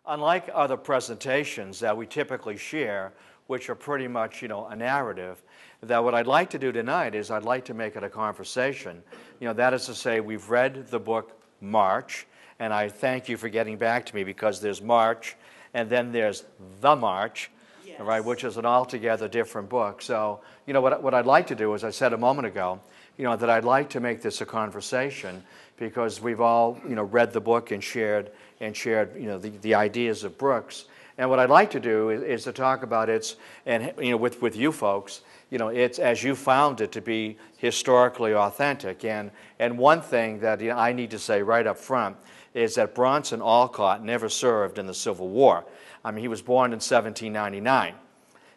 unlike other presentations that we typically share, which are pretty much, a narrative, that what I'd like to do tonight is I'd like to make it a conversation. That is to say, we've read the book March, and I thank you for getting back to me, because there's March, and then there's The March, yes. Right, which is an altogether different book. So, what I'd like to do, as I said a moment ago, that I'd like to make this a conversation, because we've all, read the book and shared, the ideas of Brooks. And what I'd like to do is to talk about its, and with you folks, it's as you found it to be historically authentic. And one thing that I need to say right up front is that Bronson Alcott never served in the Civil War. I mean, he was born in 1799,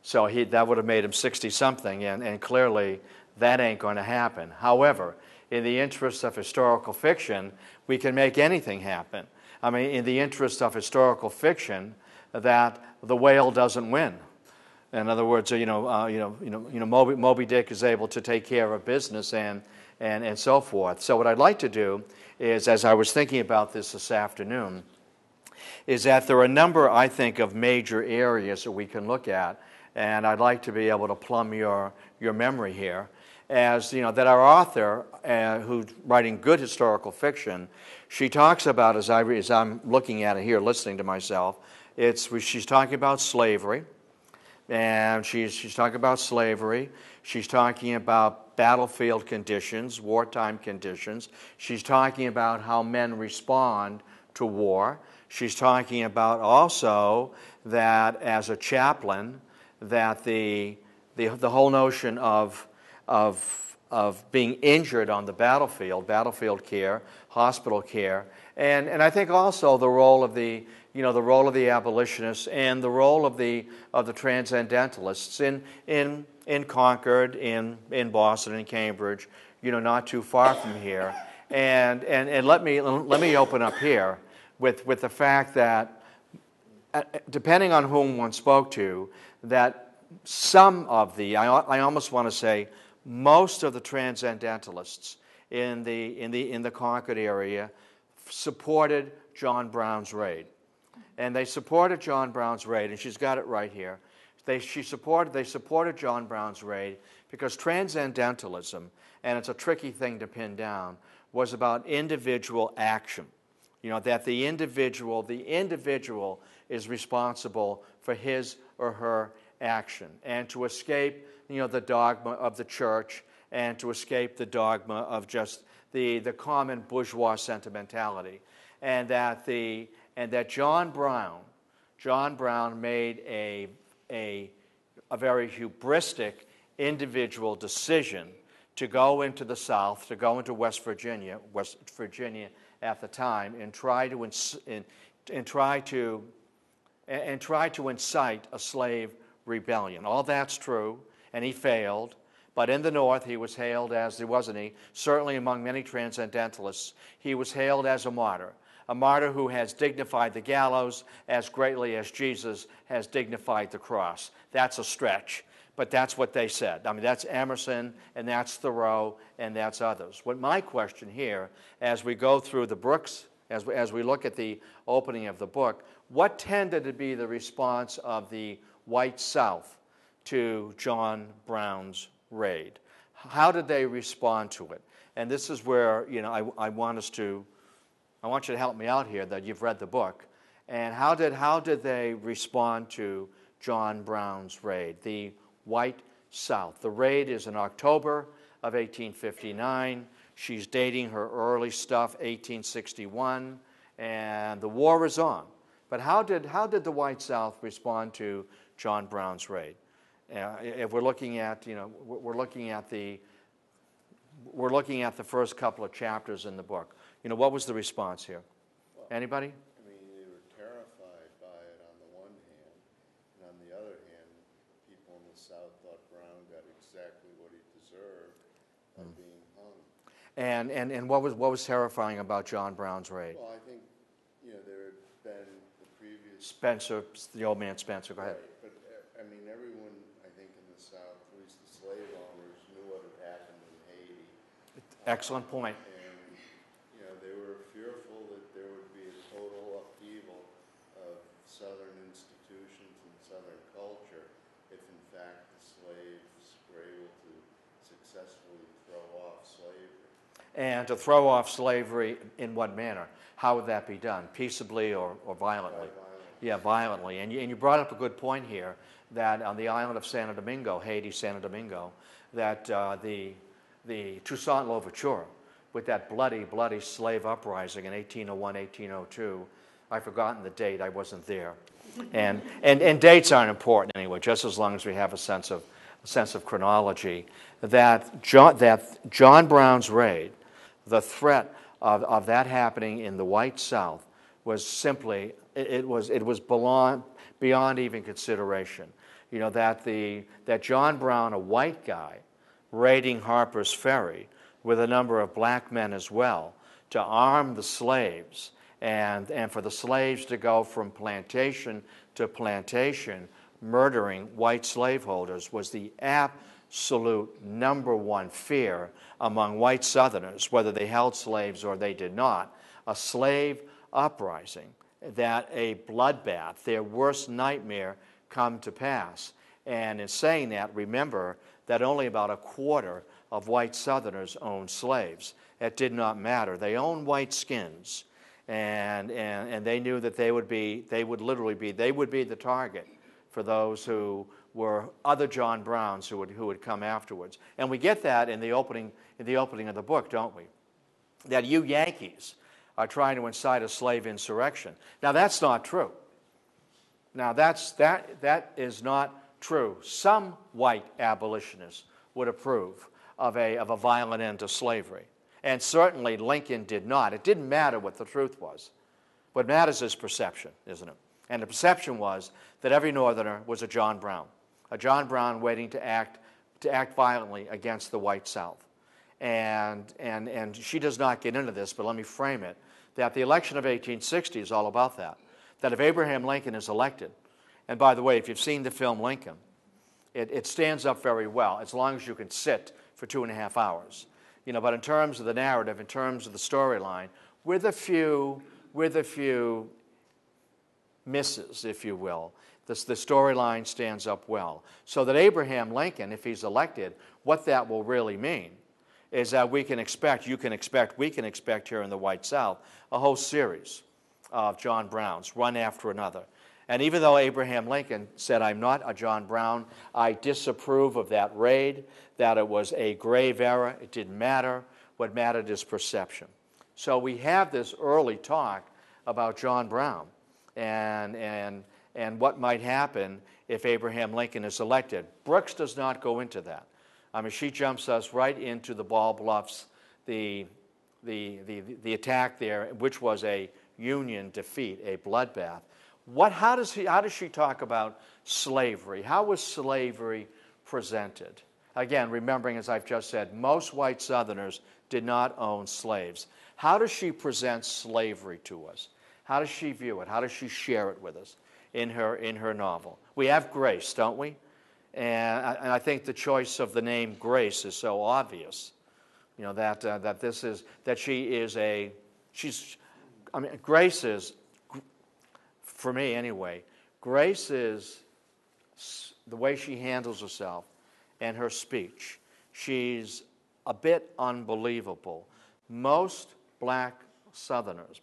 so that would have made him 60-something, and clearly that ain't going to happen. However, in the interest of historical fiction, we can make anything happen. I mean, in the interest of historical fiction, that the whale doesn't win. In other words, Moby Dick is able to take care of business and so forth. So what I'd like to do is, as I was thinking about this afternoon, is that there are a number, I think, of major areas that we can look at, and I'd like to be able to plumb your memory here. As that our author, who's writing good historical fiction, she talks about, as I'm looking at it here, listening to myself, she's talking about slavery, and she's talking about slavery. She's talking about battlefield conditions, wartime conditions. She's talking about how men respond to war. She's talking about also that as a chaplain, that the whole notion of being injured on the battlefield care, hospital care, and I think also the role of the abolitionists and the role of the transcendentalists in Concord, in Boston, in Cambridge, not too far from here, and let me open up here with the fact that, depending on whom one spoke to, that some of I almost want to say most of the transcendentalists in the Concord area supported John Brown's raid. And they supported John Brown's raid, and she's got it right here. They supported John Brown's raid because transcendentalism, and it's a tricky thing to pin down, was about individual action. That the individual is responsible for his or her action, and to escape, the dogma of the church, and to escape the dogma of just the common bourgeois sentimentality, and that John Brown made a very hubristic individual decision to go into the South, to go into West Virginia at the time, and try to incite a slave rebellion. All that's true, and he failed. But in the North, he was hailed as, wasn't he? Certainly among many transcendentalists, he was hailed as a martyr who has dignified the gallows as greatly as Jesus has dignified the cross. That's a stretch, but that's what they said. I mean, that's Emerson, and that's Thoreau, and that's others. What my question here, as we go through the Brooks, as we look at the opening of the book, what tended to be the response of the white South to John Brown's raid? How did they respond to it? And this is where I want you to help me out here, that you've read the book. And how did they respond to John Brown's raid? The white South. The raid is in October of 1859. She's dating her early stuff, 1861, and the war is on. But how did the white South respond to John Brown's raid? If we're looking at the first couple of chapters in the book, what was the response here? Anybody? I mean, they were terrified by it on the one hand, and on the other hand, people in the South thought Brown got exactly what he deserved by being hung. And what was terrifying about John Brown's raid? Well, I think there had been the previous Spencer, the old man Spencer. Go ahead. Right, but I mean, everyone, I think, in the South, at least the slave owners, knew what had happened in Haiti. Excellent point. They were fearful that there would be a total upheaval of Southern culture if in fact the slaves were able to successfully throw off slavery. And to throw off slavery in what manner? How would that be done? Peaceably or violently? Yeah, violently. And you brought up a good point here that on the island of Santo Domingo, Haiti, Santo Domingo, that the Toussaint Louverture, with that bloody, bloody slave uprising in 1801, 1802, I've forgotten the date, I wasn't there. And dates aren't important anyway, just as long as we have a sense of chronology. That John Brown's raid, the threat of that happening in the white South was simply, it was beyond even consideration. You know, that John Brown, a white guy, raiding Harper's Ferry with a number of black men as well to arm the slaves and for the slaves to go from plantation to plantation murdering white slaveholders was the absolute number one fear among white Southerners, whether they held slaves or they did not. A slave uprising, that a bloodbath, their worst nightmare, come to pass. And in saying that, remember that only about a quarter of white Southerners owned slaves. It did not matter. They owned white skins, and they knew that they would be the target for those who were other John Browns who would come afterwards. And we get that in the opening of the book, don't we? That you Yankees are trying to incite a slave insurrection. Now that's not true. Now that is not true. Some white abolitionists would approve of a violent end to slavery. And certainly Lincoln did not. It didn't matter what the truth was. What matters is perception, isn't it? And the perception was that every Northerner was a John Brown waiting to act violently against the white South. And she does not get into this, but let me frame it, that the election of 1860 is all about that. That if Abraham Lincoln is elected, and by the way, if you've seen the film Lincoln, it stands up very well, as long as you can sit for 2.5 hours. You know, but in terms of the narrative, in terms of the storyline, with a few misses, if you will, the storyline stands up well. So that Abraham Lincoln, if he's elected, what that will really mean is that we can expect here in the White South, a whole series of John Browns, one after another. And even though Abraham Lincoln said, I'm not a John Brown, I disapprove of that raid, that it was a grave error, it didn't matter. What mattered is perception. So we have this early talk about John Brown and what might happen if Abraham Lincoln is elected. Brooks does not go into that. I mean, she jumps us right into the Ball Bluffs, the attack there, which was a Union defeat, a bloodbath. How does she talk about slavery? How was slavery presented? Again, remembering, as I've just said, most white Southerners did not own slaves. How does she present slavery to us? How does she view it? How does she share it with us in her novel? We have Grace, don't we? And I think the choice of the name Grace is so obvious. You know, Grace is, for me anyway, Grace is the way she handles herself and her speech. She's a bit unbelievable. Most black Southerners,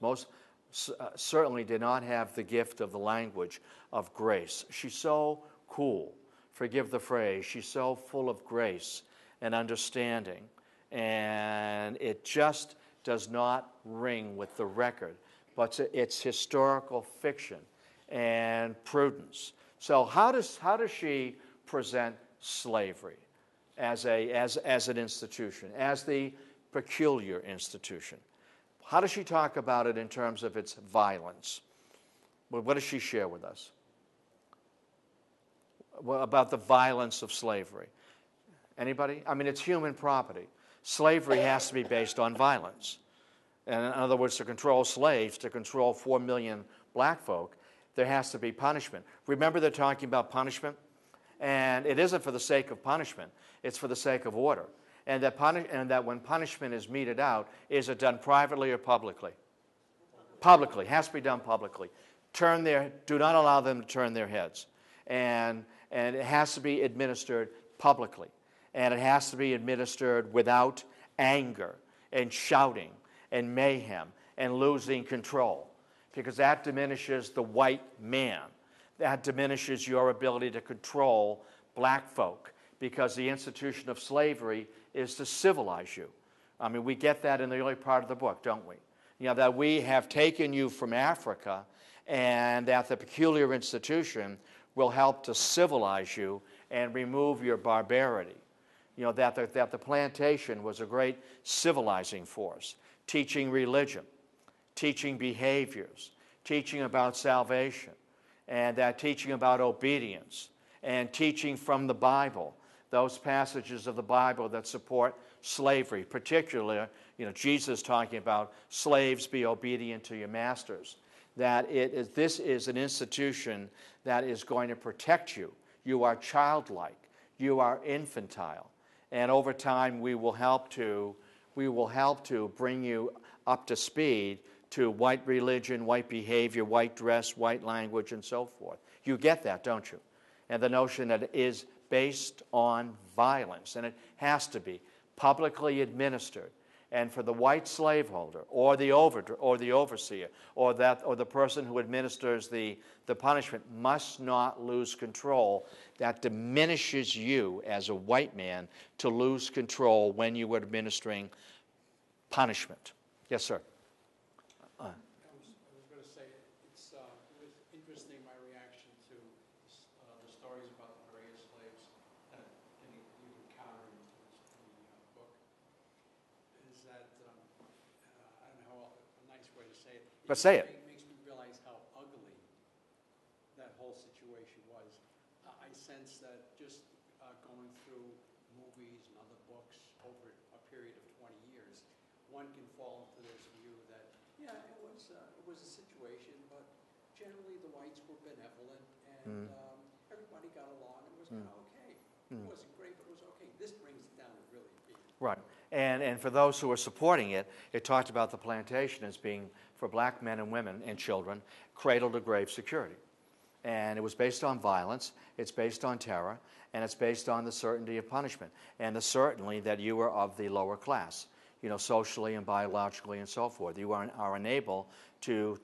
certainly did not have the gift of the language of Grace. She's so cool, forgive the phrase, she's so full of grace and understanding, and it just does not ring with the record, but it's historical fiction and prudence. So how does she present slavery as an institution, as the peculiar institution? How does she talk about it in terms of its violence? What does she share with us? About the violence of slavery. Anybody? I mean, it's human property. Slavery has to be based on violence. And in other words, to control slaves, to control 4 million black folk, there has to be punishment. Remember, they're talking about punishment? And it isn't for the sake of punishment. It's for the sake of order. And that when punishment is meted out, is it done privately or publicly? Publicly. It has to be done publicly. Do not allow them to turn their heads. and it has to be administered publicly, and it has to be administered without anger and shouting and mayhem and losing control, because that diminishes the white man. That diminishes your ability to control black folk, because the institution of slavery is to civilize you. I mean, we get that in the early part of the book, don't we? You know, that we have taken you from Africa, and that the peculiar institution will help to civilize you and remove your barbarity. You know, that the plantation was a great civilizing force, teaching religion, teaching behaviors, teaching about salvation, and that teaching about obedience, and teaching from the Bible, those passages of the Bible that support slavery, particularly, you know, Jesus talking about slaves be obedient to your masters, that this is an institution that is going to protect you. You are childlike. You are infantile. And over time, we will help to bring you up to speed to white religion, white behavior, white dress, white language, and so forth. You get that, don't you? And the notion that it is based on violence, and it has to be publicly administered. And for the white slaveholder, or the overseer, or the person who administers the punishment must not lose control. That diminishes you as a white man to lose control when you are administering punishment. Yes, sir. I was going to say, it was interesting, my reaction to the stories about the various slaves that you encounter in the book, is that, I don't know a nice way to say it. But say it. It makes me realize how ugly that whole situation was. I sense that just going through movies and other books over a period of 20 years, one can fall into this view that, yeah, it was a situation, but generally the whites were benevolent, and everybody got along. It was kind of okay. It wasn't great, but it was okay. This brings it down to really being. Right. And for those who are supporting it, it talked about the plantation as being, for black men and women and children, cradle to grave security. And it was based on violence, it's based on terror, and it's based on the certainty of punishment, and the certainty that you are of the lower class, you know, socially and biologically and so forth. You are unable to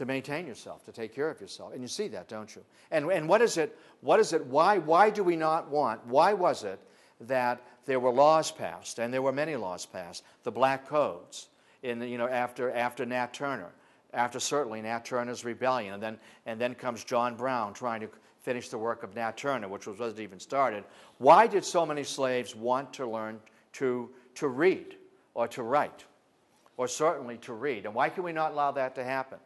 maintain yourself, to take care of yourself. And you see that, don't you? And what is it, why do we not want, why was it that there were laws passed, and there were many laws passed, the black codes, after Nat Turner, after certainly Nat Turner's rebellion, and then comes John Brown trying to finish the work of Nat Turner, which wasn't even started. Why did so many slaves want to learn to read or to write, or certainly to read? And why can we not allow that to happen?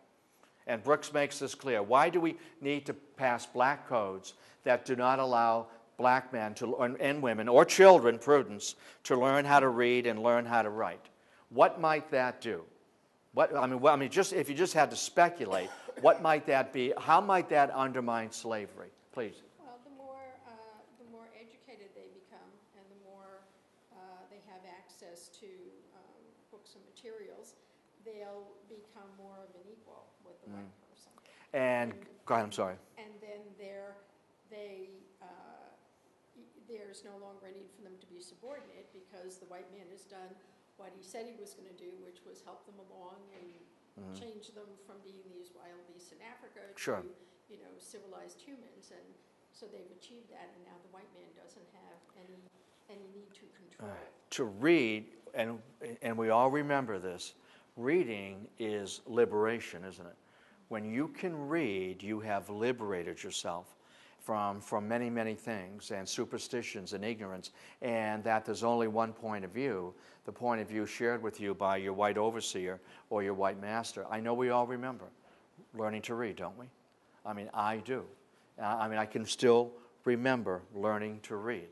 And Brooks makes this clear. Why do we need to pass black codes that do not allow black men and women, or children, prudence, to learn how to read and learn how to write? What might that do? If you just had to speculate, what might that be? How might that undermine slavery? Please. Well, the more educated they become, and the more they have access to books and materials, they'll become more of an equal with the white person. And go ahead. I'm sorry. And then there's no longer a need for them to be subordinate, because the white man has done what he said he was going to do, which was help them along and change them from being these wild beasts in Africa to, civilized humans. And so they've achieved that, and now the white man doesn't have any need to control. To read, and we all remember this, reading is liberation, isn't it? When you can read, you have liberated yourself from many, many things, and superstitions and ignorance, and that there's only one point of view, the point of view shared with you by your white overseer or your white master. I know we all remember learning to read, don't we? I mean, I do. I can still remember learning to read.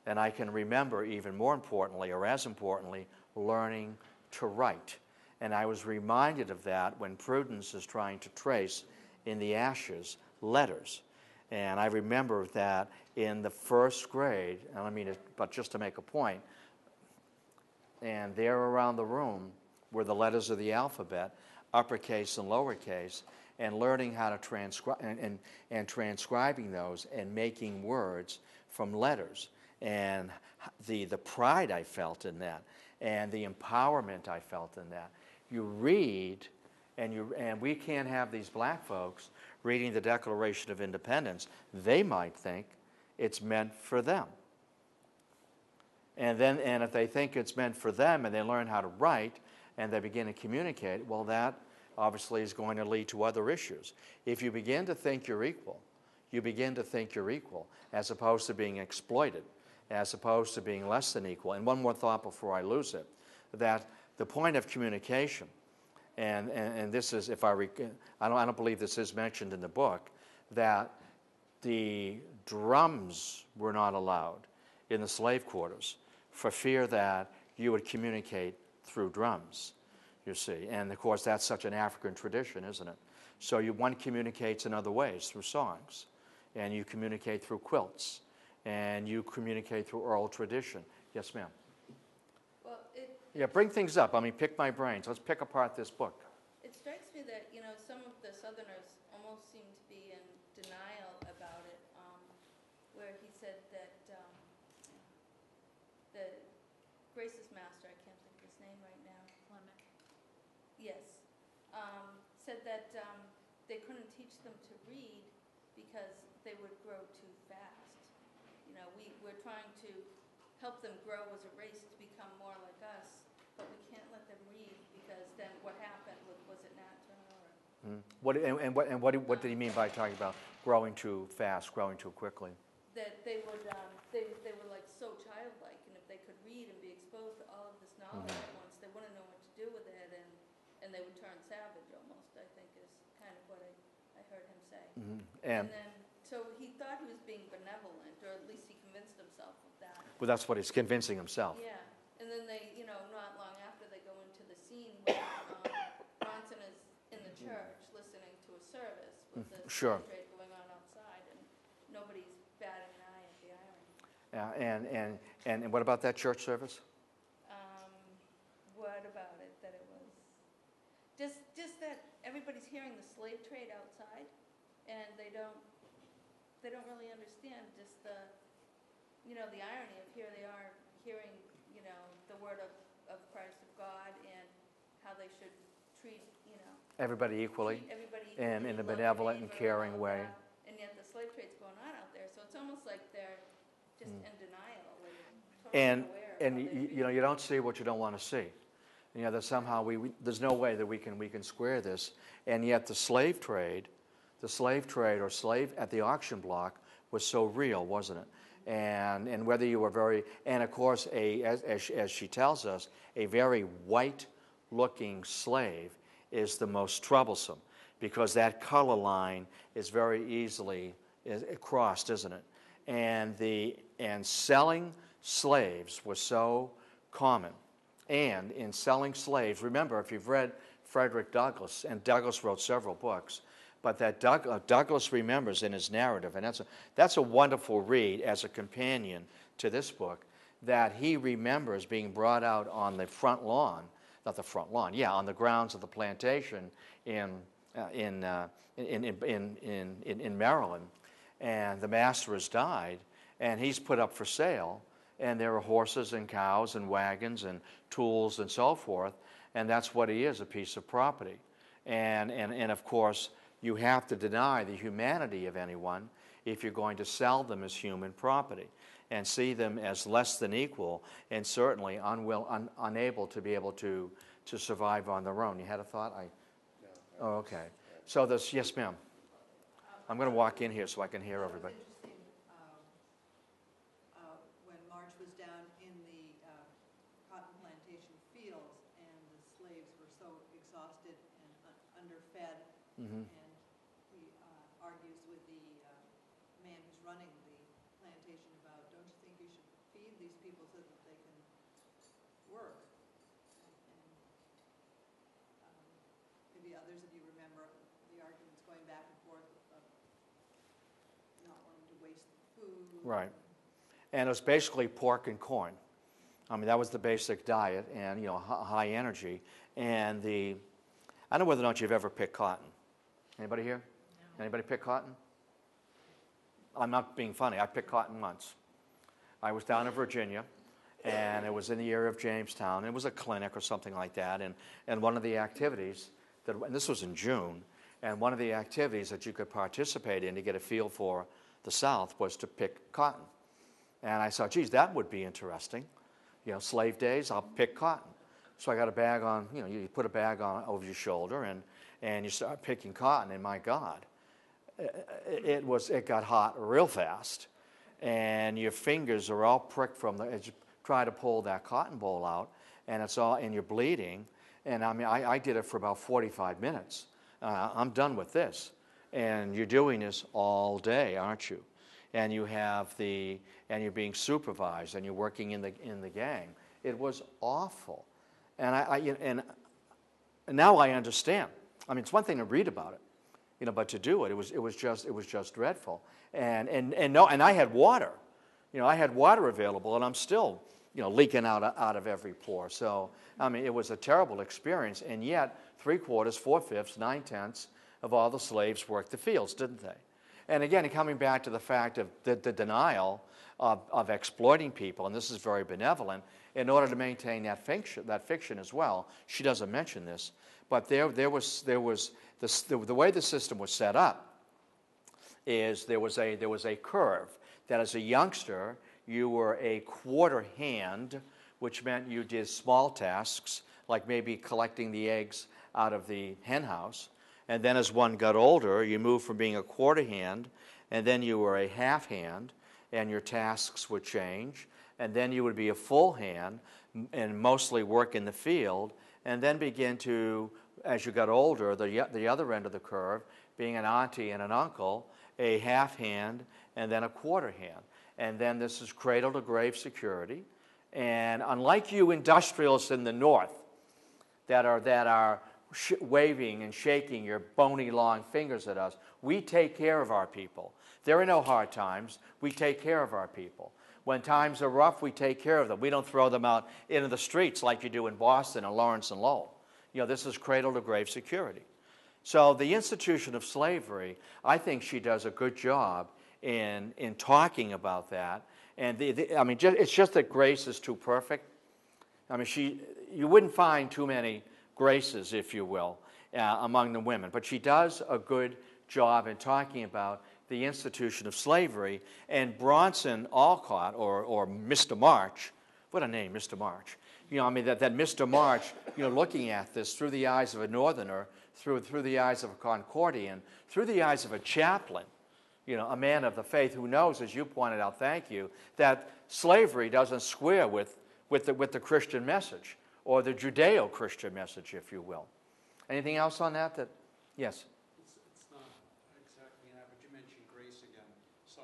And I can remember, even more importantly, or as importantly, learning to write. And I was reminded of that when Prudence is trying to trace in the ashes letters. And I remember that in the first grade, but just to make a point, and there around the room were the letters of the alphabet, uppercase and lowercase, and learning how to transcribe and transcribing those and making words from letters, and the pride I felt in that, and the empowerment I felt in that. You read, and we can't have these black folks reading the Declaration of Independence. They might think it's meant for them. And if they think it's meant for them and they learn how to write and they begin to communicate, well, that obviously is going to lead to other issues. If you begin to think you're equal, you begin to think you're equal as opposed to being exploited, as opposed to being less than equal. And one more thought before I lose it, that the point of communication, and this is, if I don't believe this is mentioned in the book, that the drums were not allowed in the slave quarters for fear that you would communicate through drums, you see. And, of course, that's such an African tradition, isn't it? So one communicates in other ways, through songs, and you communicate through quilts, and you communicate through oral tradition. Yes, ma'am? Well, Yeah, bring things up. I mean, pick my brains. Let's pick apart this book. it strikes me that, some of the Southerners almost seem to be in denial about it, where he said that the Grace's master, I can't think of his name right now. Clement. Yes, said that they couldn't teach them to read because they would grow too fast. We're trying to help them grow as a race to become more like us, but we can't let them read because then what happened was it Nat Turner? What did he mean by talking about growing too fast, growing too quickly? That they would they were like so childlike, and if they could read and be exposed to all of this knowledge at once, they wouldn't know what to do with it, and they would turn savage almost, I think is kind of what I heard him say. And then so he thought he was being benevolent, or at least he convinced himself of that. Well, that's what he's convincing himself. Yeah, and then they, not long after, they go into the scene where Bronson is in the church listening to a service with the Sure. trade going on outside, and nobody's batting an eye at the irony. And what about that church service? What about it? That it was just that everybody's hearing the slave trade outside, and they don't really understand just the irony of here they are hearing, the word of Christ, of God, and how they should treat, Everybody equally, treat everybody and in a love their benevolent and neighbor caring all way. that, and yet the slave trade's going on out there, so it's almost like they're just in denial, like totally And unaware of how they feel. you don't see what you don't want to see. That somehow there's no way that we can square this. And yet the slave trade or slave at the auction block was so real, wasn't it? And whether you were and of course, as she tells us, a very white-looking slave is the most troublesome, because that color line is very easily crossed, isn't it? And selling slaves was so common. And in selling slaves, remember, if you've read Frederick Douglass, and Douglass wrote several books, but that Douglass remembers in his narrative, and that's a wonderful read as a companion to this book, that he remembers being brought out on the front lawn, not the front lawn, yeah, on the grounds of the plantation in Maryland, and the master has died, and he's put up for sale, and there are horses and cows and wagons and tools and so forth, and that's what he is, a piece of property. And of course, you have to deny the humanity of anyone if you're going to sell them as human property, and see them as less than equal, and certainly unable to be able to survive on their own. You had a thought? No. Oh, okay. So this, yes, ma'am. I'm going to walk in here so I can hear everybody. When March was down in the cotton plantation fields, and the slaves were so exhausted and underfed, and he argues with the man who's running the plantation about, don't you think you should feed these people so that they can work? And maybe others of you remember the arguments going back and forth of not wanting to waste the food. Right. And it was basically pork and corn. I mean, that was the basic diet, and high energy. And I don't know whether or not you've ever picked cotton. Anybody here? Anybody pick cotton? I'm not being funny. I picked cotton once. I was down in Virginia, and it was in the area of Jamestown. It was a clinic or something like that, and one of the activities, and this was in June, and one of the activities that you could participate in to get a feel for the South was to pick cotton. And I thought, geez, that would be interesting. Slave days, I'll pick cotton. So I got a bag on, you put a bag on over your shoulder, and you start picking cotton, and my God, it got hot real fast, and your fingers are all pricked as you try to pull that cotton boll out, and you're bleeding. And I mean, I did it for about 45 minutes. I'm done with this, and you're doing this all day, aren't you? And you're being supervised, and you're working in the gang. It was awful, and now I understand. I mean, it's one thing to read about it. But to do it, it was just dreadful. And I had water, I had water available, and I'm still, leaking out of every pore. So I mean, it was a terrible experience. And yet, 3/4, 4/5, 9/10 of all the slaves worked the fields, didn't they? And again, coming back to the fact of the denial of exploiting people, and this is very benevolent, in order to maintain that fiction as well. She doesn't mention this, but there was the way the system was set up is there was a curve that as a youngster you were a quarter hand, which meant you did small tasks like maybe collecting the eggs out of the hen house, and then as one got older you moved from being a quarter hand, and then you were a half hand, and your tasks would change, and then you would be a full hand and mostly work in the field, and then begin to, as you got older, the other end of the curve, being an auntie and an uncle, a half hand, and then a quarter hand. And then this is cradle to grave security. And unlike you industrialists in the North that are waving and shaking your bony long fingers at us, we take care of our people. There are no hard times. We take care of our people. When times are rough, we take care of them. We don't throw them out into the streets like you do in Boston and Lawrence and Lowell. This is cradle to grave security. So the institution of slavery, I think she does a good job in talking about that. And it's just that Grace is too perfect. I mean, you wouldn't find too many Graces, if you will, among the women. But she does a good job in talking about the institution of slavery. And Bronson Alcott, or Mr. March, what a name, Mr. March. That Mr. March, looking at this through the eyes of a Northerner, through the eyes of a Concordian, through the eyes of a chaplain, a man of the faith who knows, as you pointed out, thank you, that slavery doesn't square with the Christian message, or the Judeo-Christian message, if you will. Anything else on that? Yes? It's not exactly that, but you mentioned Grace again. So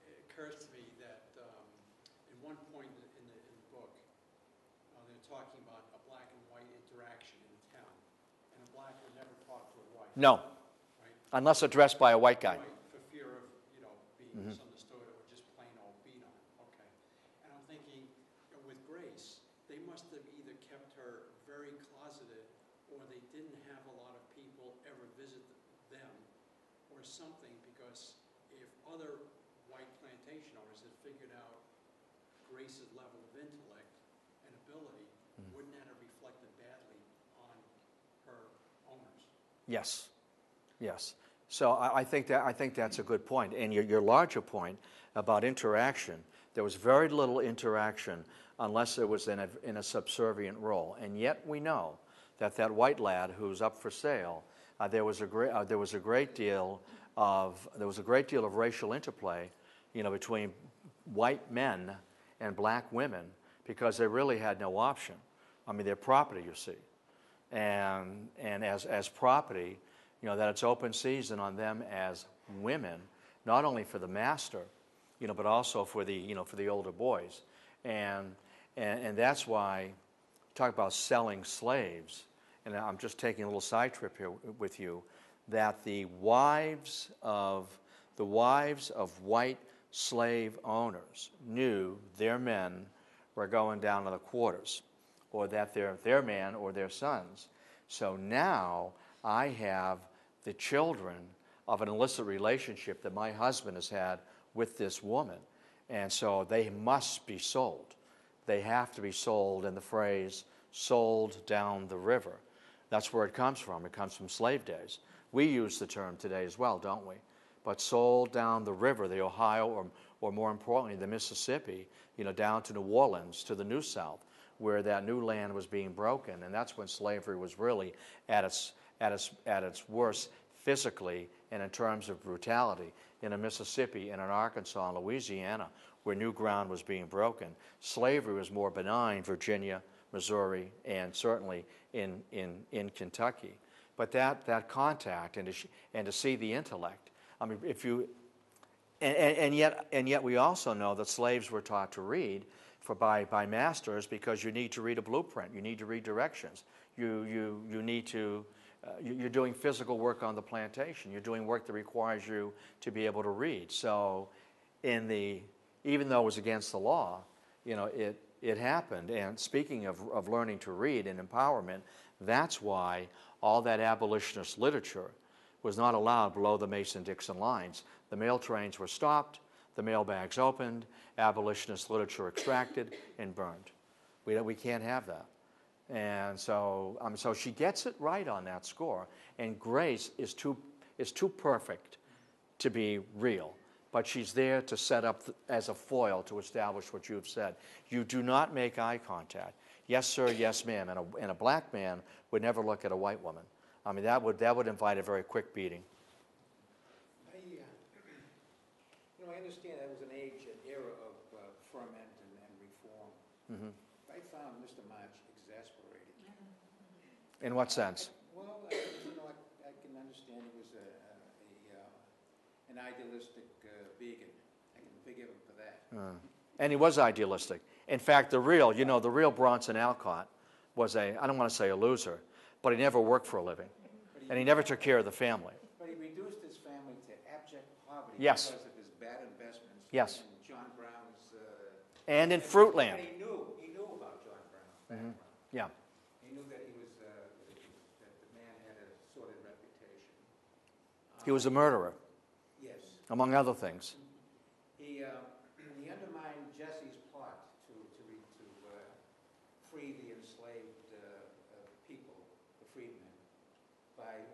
it occurs to me that in one point in the book, they're talking about a black and white interaction in town, and a black would never talk to a white. No, right? Unless addressed by a white guy. Right, for fear of being misunderstood or just plain old beat on. Okay, and I'm thinking with Grace, they must have either kept her very closeted, or they didn't have a lot of people ever visit them, or something. Because if other white plantation owners had figured out Grace's level of intellect and ability, wouldn't that have reflected badly on her owners? Yes. So I think that's a good point. And your larger point about interaction, there was very little interaction unless it was in a subservient role. And yet we know that white lad who's up for sale, there was a great deal of racial interplay, between white men and black women, because they really had no option. I mean, they're property, you see, and as property, that it's open season on them as women, not only for the master, but also for the older boys, and that's why talk about selling slaves. And I'm just taking a little side trip here with you, that the wives of white slave owners knew their men were going down to the quarters, or that their man or their sons. So now I have the children of an illicit relationship that my husband has had with this woman. And so they must be sold. They have to be sold, and the phrase sold down the river. That's where it comes from. It comes from slave days. We use the term today as well, don't we? But sold down the river, the Ohio, or more importantly, the Mississippi, down to New Orleans, to the New South, where that new land was being broken. And that's when slavery was really at its worst physically and in terms of brutality in Mississippi and in Arkansas and Louisiana, where new ground was being broken. Slavery was more benign, Virginia, Missouri, and certainly in Kentucky. But that contact and to see the intellect, I mean, and yet we also know that slaves were taught to read by masters, because you need to read a blueprint, you need to read directions, you need to. You're doing physical work on the plantation. You're doing work that requires you to be able to read. So, even though it was against the law, it happened. And speaking of learning to read and empowerment, that's why all that abolitionist literature was not allowed below the Mason-Dixon lines. The mail trains were stopped, the mail bags opened, abolitionist literature extracted and burned. We can't have that. And so she gets it right on that score. And Grace is too perfect to be real. But she's there to set up as a foil to establish what you've said. You do not make eye contact. Yes, sir, yes, ma'am. And a black man would never look at a white woman. I mean, that would invite a very quick beating. I understand that was an era of ferment and reform. Mm-hmm. I found Mr. March exasperating. In what sense? Well, I can understand he was an idealistic vegan. I can forgive him for that. And he was idealistic. In fact, the real Bronson Alcott was I don't want to say a loser, but he never worked for a living. And he never took care of the family. But he reduced his family to abject poverty Yes. because of his bad investments. Yes. In John Brown's... and in Fruitland. And he knew about John Brown's background. Yeah. He knew that that the man had a sordid reputation. He was a murderer, Yes. among other things. He undermined Jesse's plot to free the enslaved people, the freedmen,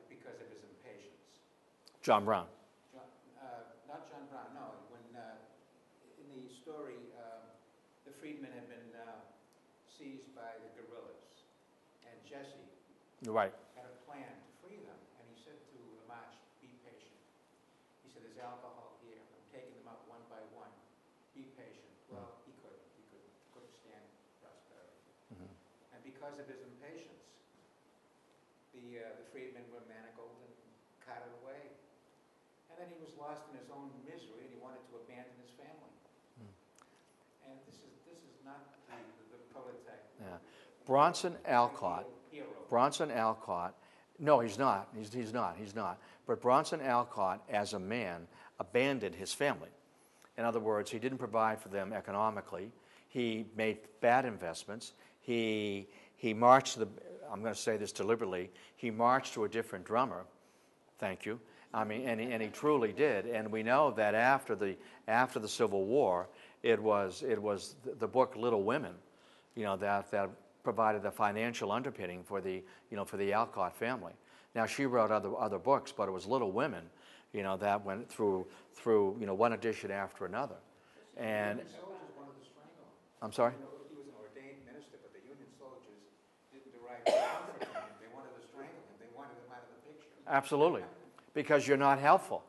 because of his impatience. John Brown. Not John Brown, no. When in the story, the freedmen had been seized by the guerrillas, and Jesse Right. had a plan to free them, and he said to March, "Be patient." He said, "There's alcohol here. I'm taking them up one by one. Be patient." Well, he couldn't stand prosperity, and because of his impatience, the freedmen were manacled and carted away. And then he was lost in his own misery, and he wanted to abandon his family. And this is not the prototype. Yeah. Bronson Alcott. Hero. Bronson Alcott. No, he's not. He's not. But Bronson Alcott, as a man, abandoned his family. In other words, he didn't provide for them economically. He made bad investments. He marched I'm going to say this deliberately. He marched to a different drummer. Thank you. I mean, and he truly did. And we know that after the Civil War, it was the book Little Women, that provided the financial underpinning for the Alcott family. Now she wrote other books, but it was Little Women, that went through one edition after another. And The soldiers wanted to strangle him. I'm sorry. He was an ordained minister, but the Union soldiers didn't derive comfort from him. They wanted to strangle him. They wanted him out of the picture. Absolutely, because you're not helpful.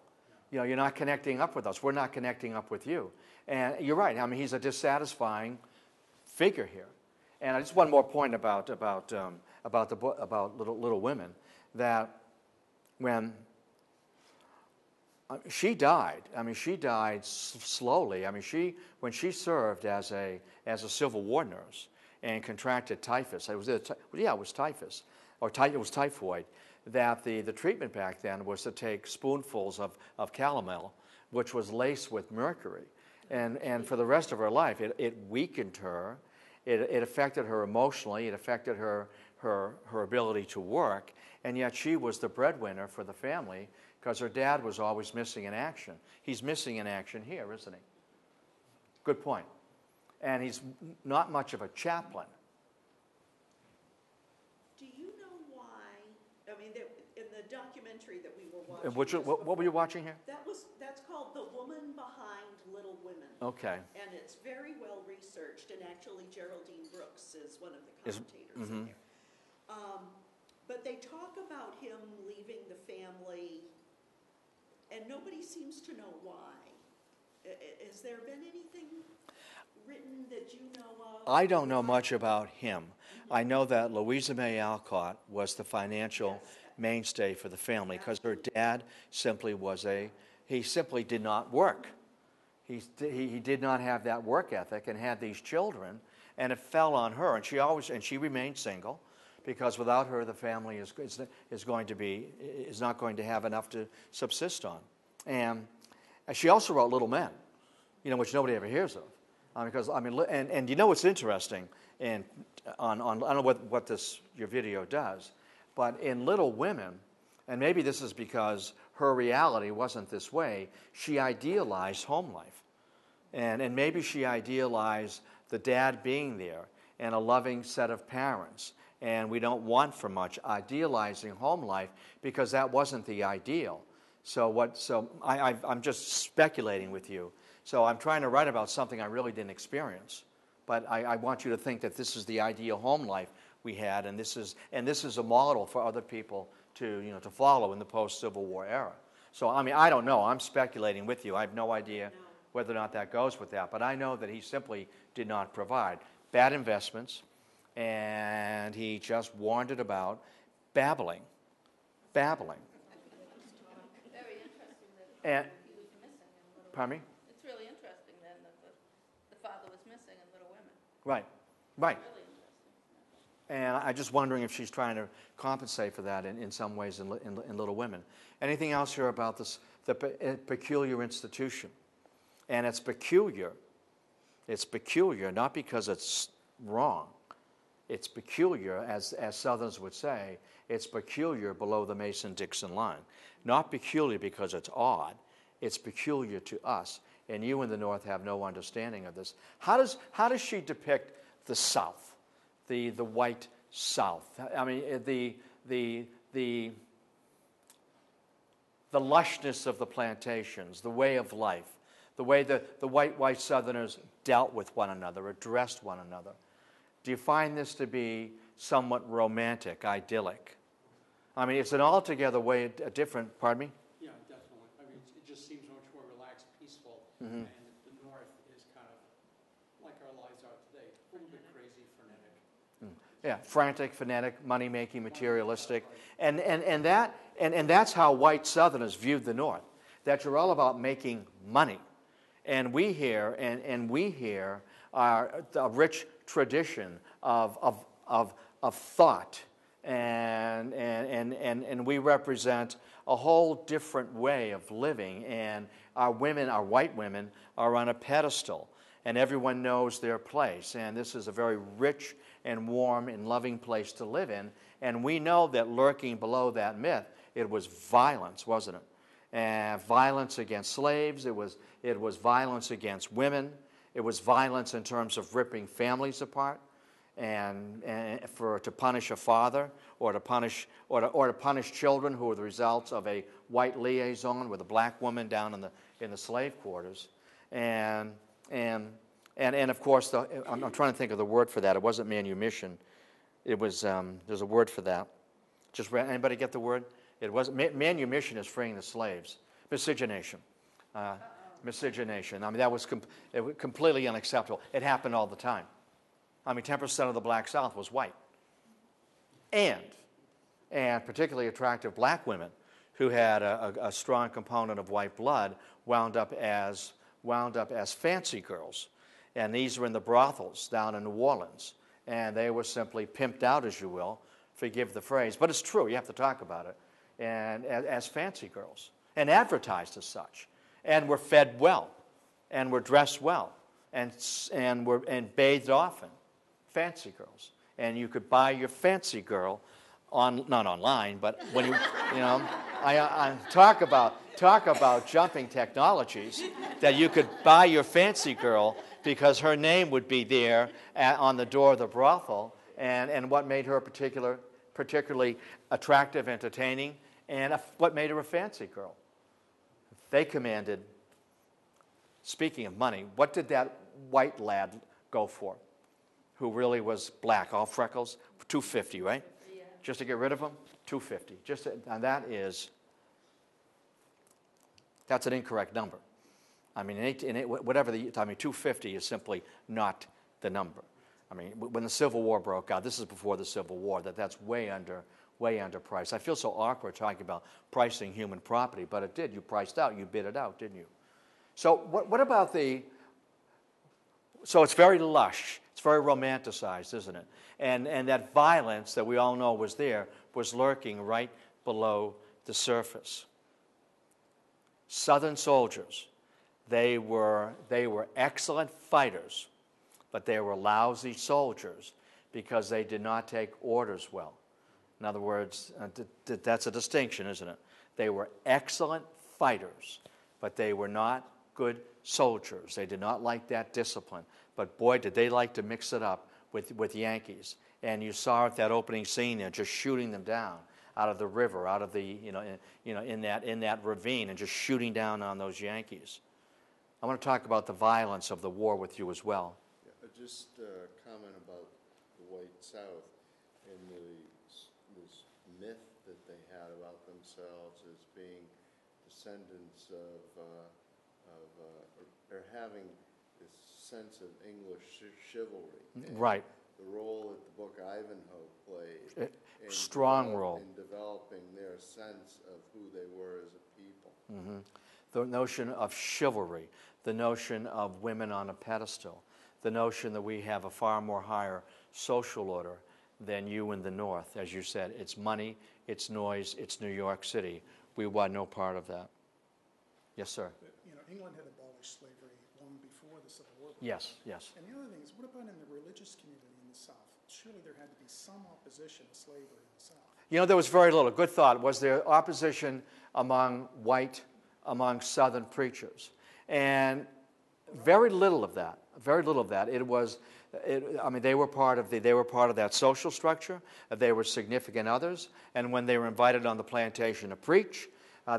You're not connecting up with us. We're not connecting up with you. And you're right. I mean, he's a dissatisfying figure here. And just one more point about Little Women, that when she died. I mean, she died slowly. I mean, when she served as a Civil War nurse and contracted typhus. It was typhus, or it was typhoid. That the treatment back then was to take spoonfuls of calomel, which was laced with mercury, and for the rest of her life, it weakened her. It affected her emotionally. It affected her ability to work, and yet she was the breadwinner for the family because her dad was always missing in action. He's missing in action here, isn't he? Good point. And he's not much of a chaplain. Do you know why, I mean, in the documentary that we were watching. What were you watching here? That's called The Woman Behind Little Women. Okay. And it's very well researched, and actually Geraldine Brooks is one of the commentators in there. But they talk about him leaving the family, and nobody seems to know why. Has there been anything written that you know of? I don't know much about him. I know that Louisa May Alcott was the financial mainstay for the family because her dad simply he simply did not work. He did not have that work ethic and had these children, and it fell on her. And she remained single because without her, the family is not going to have enough to subsist on. And she also wrote Little Men, which nobody ever hears of. And you know what's interesting, and I don't know what your video does, but in Little Women, and maybe this is because her reality wasn't this way, she idealized home life. And maybe she idealized the dad being there and a loving set of parents. And we don't want for much idealizing home life because that wasn't the ideal. So I'm just speculating with you. So I'm trying to write about something I really didn't experience. But I want you to think that this is the ideal home life we had, and this is a model for other people to follow in the post-Civil War era. So I don't know. I'm speculating with you. I have no idea whether or not that goes with that. But I know that he simply did not provide bad investments, and he just wandered about babbling. Very interesting that And he was missing in Little pardon me? Women. It's really interesting then that the father was missing in Little Women. Right. Really interesting. And I'm just wondering if she's trying to compensate for that in some ways in Little Women. Anything else here about this, the peculiar institution? And it's peculiar. It's peculiar not because it's wrong. It's peculiar, as Southerners would say, it's peculiar below the Mason-Dixon line. Not peculiar because it's odd. It's peculiar to us. And you in the North have no understanding of this. How does she depict the South, the white South? I mean, the lushness of the plantations, the way of life, the way the white Southerners dealt with one another, addressed one another. Do you find this to be somewhat romantic, idyllic? I mean, it's an altogether different, pardon me? Yeah, definitely. I mean, it just seems much more relaxed, peaceful, and the North is kind of like our lives are today, a little bit crazy, frenetic. Yeah, frantic, frenetic, money-making, materialistic, and that's how white Southerners viewed the North. That you're all about making money, and we here are a rich tradition of thought, and we represent a whole different way of living, and our white women, are on a pedestal, and everyone knows their place, and this is a very rich and warm and loving place to live in, and we know that lurking below that myth, it was violence, wasn't it? And violence against slaves, it was violence against women, it was violence in terms of ripping families apart, and to punish a father, or to punish children who were the results of a white liaison with a black woman down in the slave quarters, and of course I'm trying to think of the word for that. It wasn't manumission. It was there's a word for that. Anybody get the word? It wasn't manumission is freeing the slaves. Miscegenation. Miscegenation. I mean, that was completely unacceptable. It happened all the time. I mean, 10% of the black South was white. And particularly attractive black women who had a strong component of white blood wound up as fancy girls. And these were in the brothels down in New Orleans. And they were simply pimped out, as you will, forgive the phrase. But it's true, you have to talk about it. And as fancy girls, and advertised as such, and were fed well, and were dressed well, and bathed often. Fancy girls, and you could buy your fancy girl not online, but when you know, I talk about jumping technologies, that you could buy your fancy girl because her name would be there on the door of the brothel, and what made her particularly attractive, entertaining, and what made her a fancy girl. They commanded, speaking of money, what did that white lad go for, who really was black, all freckles? $250, right? Yeah. Just to get rid of him, $250. And that's an incorrect number. I mean, $250 is simply not the number. I mean, when the Civil War broke out, this is before the Civil War, that's way under price. I feel so awkward talking about pricing human property, but it did. You priced out, you bid it out, didn't you? So what about so it's very lush, it's very romanticized, isn't it? And that violence that we all know was there was lurking right below the surface. Southern soldiers, they were excellent fighters, but they were lousy soldiers because they did not take orders well. In other words, that's a distinction, isn't it? They were excellent fighters, but they were not good soldiers. They did not like that discipline. But boy, did they like to mix it up with Yankees. And you saw at that opening scene there, just shooting them down out of the river, out of the in that ravine, and just shooting down on those Yankees. I want to talk about the violence of the war with you as well. Yeah, just a comment about the White South and this myth that they had about themselves as being descendants of or having this sense of English chivalry. And Right. the role that the book Ivanhoe played. Strong role. In developing their sense of who they were as a people. Mm-hmm. The notion of chivalry, the notion of women on a pedestal, the notion that we have a far more higher social order than you in the North. As you said, it's money, it's noise, it's New York City. We want no part of that. Yes, sir. England had abolished slavery long before the Civil War. Yes. And the other thing is, what about in the religious community in the South? Surely there had to be some opposition to slavery in the South. There was very little. Good thought. Was there opposition among Southern preachers? And very little of that. Very little of that. They were part of that social structure. They were significant others. And when they were invited on the plantation to preach,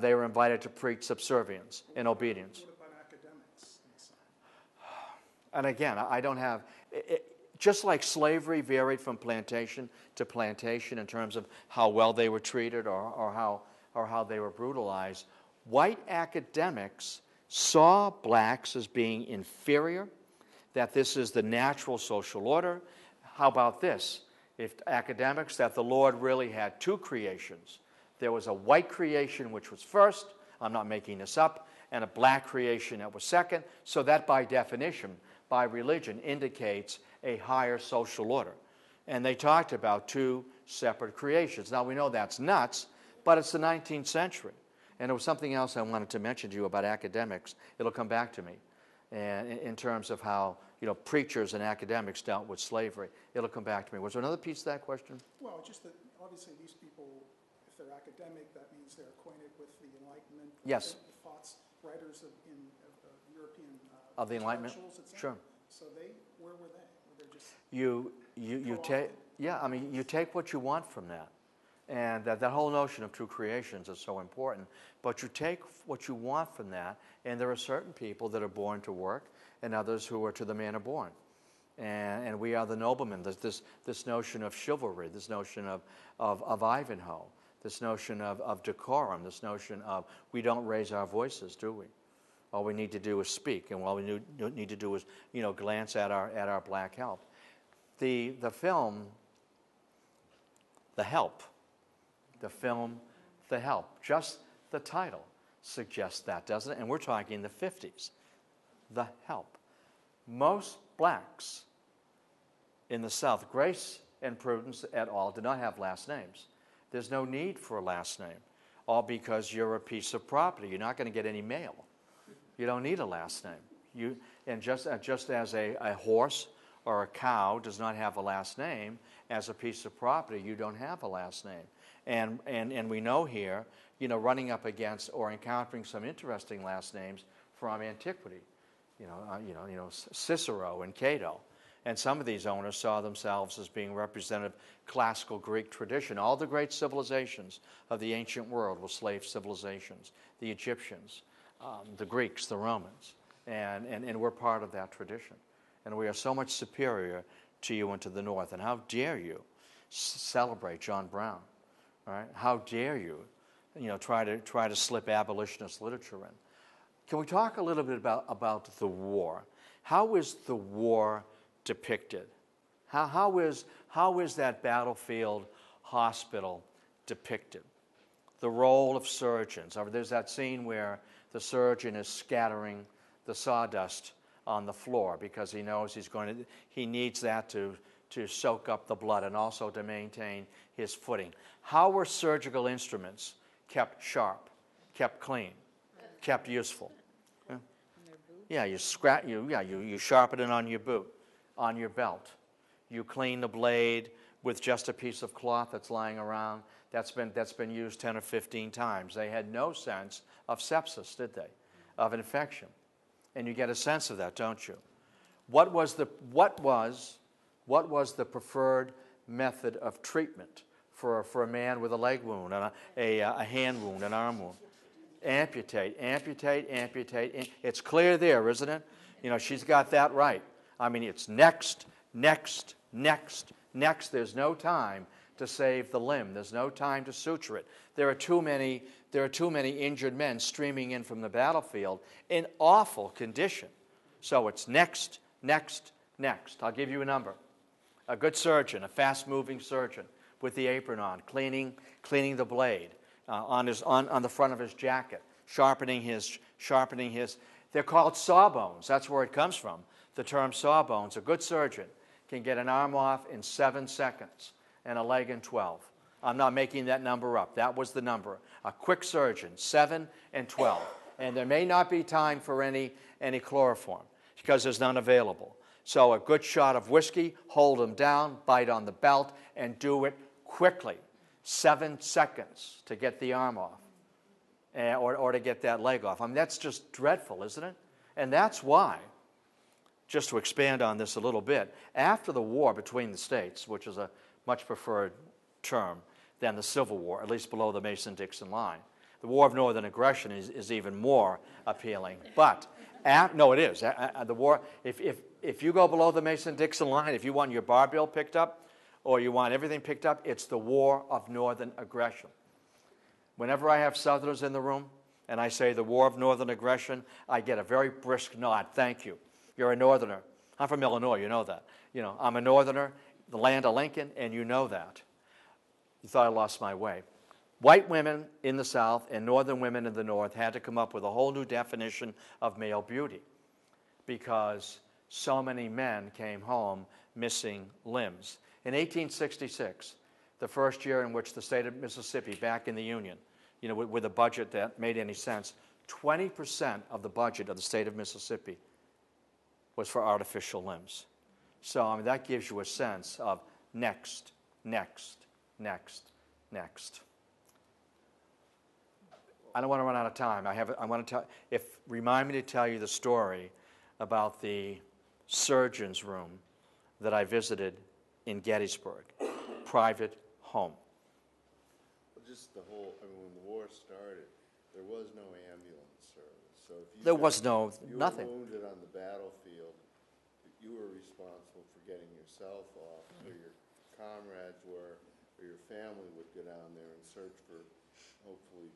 they were invited to preach subservience and obedience. What about academics in the South? And again, I don't have... just like slavery varied from plantation to plantation in terms of how well they were treated or how they were brutalized, white academics saw blacks as being inferior, that this is the natural social order. How about this? If academics, that the Lord really had two creations. There was a white creation, which was first, I'm not making this up, and a black creation that was second, so that by definition, by religion, indicates a higher social order. And they talked about two separate creations. Now, we know that's nuts, but it's the 19th century. And there was something else I wanted to mention to you about academics. It'll come back to me. And in terms of how preachers and academics dealt with slavery. It'll come back to me. Was there another piece to that question? Well, just that obviously these people, if they're academic, that means they're acquainted with the Enlightenment. Yes. The thoughts, writers of European of the Enlightenment. Etc. Sure. So where were they? Were they just you take you take what you want from that, and that whole notion of two creations is so important. But you take what you want from that, and there are certain people that are born to work, and others who are to the manner born, and we are the noblemen. There's this notion of chivalry, this notion of Ivanhoe, this notion of decorum, this notion of we don't raise our voices, do we? All we need to do is speak, and all we need to do is glance at our black help. The film, The Help. The film, The Help. Just the title suggests that, doesn't it? And we're talking the 50s. The Help. Most blacks in the South, Grace and Prudence et al., did not have last names. There's no need for a last name, all because you're a piece of property. You're not going to get any mail. You don't need a last name. Just as a horse or a cow does not have a last name, as a piece of property, you don't have a last name. And we know here, running up against or encountering some interesting last names from antiquity, Cicero and Cato. And some of these owners saw themselves as being representative of classical Greek tradition. All the great civilizations of the ancient world were slave civilizations. The Egyptians, the Greeks, the Romans. And we're part of that tradition. And we are so much superior to you and to the North. And how dare you celebrate John Brown? All right? How dare you, try to slip abolitionist literature in? Can we talk a little bit about the war? How is the war depicted? How is that battlefield hospital depicted? The role of surgeons. There's that scene where the surgeon is scattering the sawdust on the floor because he knows he needs that to soak up the blood and also to maintain his footing. How were surgical instruments kept sharp, kept clean, kept useful? Yeah, you sharpen it on your boot, on your belt. You clean the blade with just a piece of cloth that's lying around. That's been used 10 or 15 times. They had no sense of sepsis, did they? Of infection. And you get a sense of that, don't you? What was the preferred method of treatment for a man with a leg wound, and a hand wound, an arm wound? Amputate, amputate, amputate. It's clear there, isn't it? She's got that right. I mean, it's next, next, next, next. There's no time to save the limb. There's no time to suture it. There are too many injured men streaming in from the battlefield in awful condition. So it's next, next, next. I'll give you a number. A good surgeon, a fast-moving surgeon with the apron on, cleaning the blade on the front of his jacket, sharpening his. They're called sawbones. That's where it comes from. The term sawbones. A good surgeon can get an arm off in 7 seconds and a leg in 12. I'm not making that number up. That was the number. A quick surgeon, 7 and 12. And there may not be time for any chloroform because there's none available. So a good shot of whiskey, hold them down, bite on the belt, and do it quickly. 7 seconds to get the arm off or to get that leg off. I mean, that's just dreadful, isn't it? And that's why, just to expand on this a little bit, after the war between the states, which is a much preferred term than the Civil War, at least below the Mason-Dixon line, the War of Northern Aggression is even more appealing. But, no, it is. The war, if you go below the Mason-Dixon line, if you want your bar bill picked up, or you want everything picked up, it's the War of Northern Aggression. Whenever I have Southerners in the room and I say the War of Northern Aggression, I get a very brisk nod. Thank you. You're a Northerner. I'm from Illinois, you know that. I'm a Northerner, the land of Lincoln, and you know that. You thought I lost my way. White women in the South and Northern women in the North had to come up with a whole new definition of male beauty because so many men came home missing limbs. In 1866, the first year in which the state of Mississippi, back in the Union, with a budget that made any sense, 20% of the budget of the state of Mississippi was for artificial limbs. So, I mean, that gives you a sense of next, next, next, next. I don't want to run out of time. Remind me to tell you the story about the surgeon's room that I visited in Gettysburg, private home. Just when the war started, there was no ambulance service. So if there was nothing. You were wounded on the battlefield, you were responsible for getting yourself off, or your comrades were, or your family would go down there and search for, hopefully,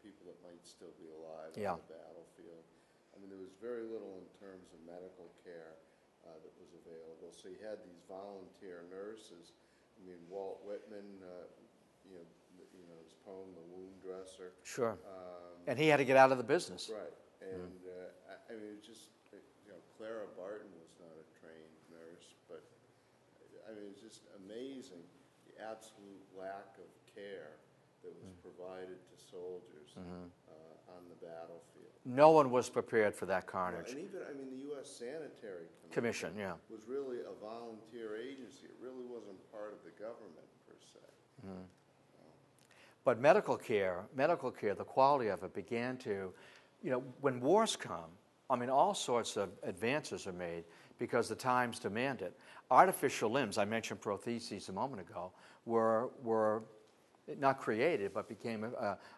people that might still be alive on the battlefield. I mean, there was very little in terms of medical care that was available. So you had these volunteer nurses. I mean, Walt Whitman, his poem, The Wound Dresser. Sure. And he had to get out of the business. Right. And, I mean, Clara Barton was not a trained nurse, but, I mean, it's just amazing the absolute lack of care that was provided to soldiers on the battlefield. No one was prepared for that carnage. And even, the U.S. Sanitary Commission Commission, yeah. was really a volunteer agency. It really wasn't part of the government per se. But medical care, the quality of it began to, when wars come, I mean, all sorts of advances are made because the times demand it. Artificial limbs, I mentioned protheses a moment ago, were not created, but became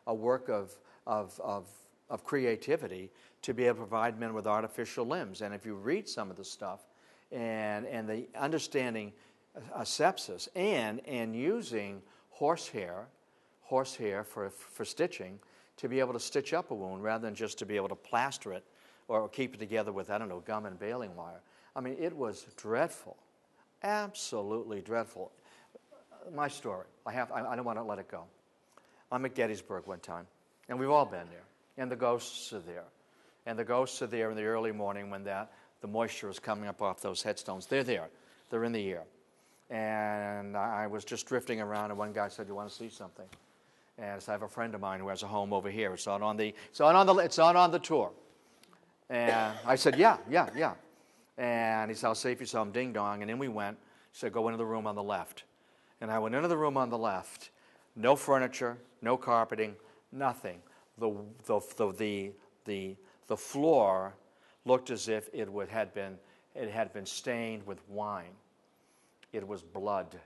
a work of creativity to be able to provide men with artificial limbs. And if you read some of the stuff and the understanding sepsis and using horsehair for stitching to be able to stitch up a wound rather than just to be able to plaster it or keep it together with, I don't know, gum and baling wire. I mean, it was dreadful, absolutely dreadful. My story, I don't want to let it go. I'm at Gettysburg one time, and we've all been there, and the ghosts are there. And the ghosts are there in the early morning when the moisture is coming up off those headstones. They're there. They're in the air. And I was just drifting around, and one guy said, "You want to see something?" And so I have a friend of mine who has a home over here. It's not on the tour. And I said, yeah. And he said, "I'll see if you saw him." Ding dong. And in we went. He said, "Go into the room on the left." And I went into the room on the left. No furniture, no carpeting, nothing. The floor looked as if it had been stained with wine. It was blood.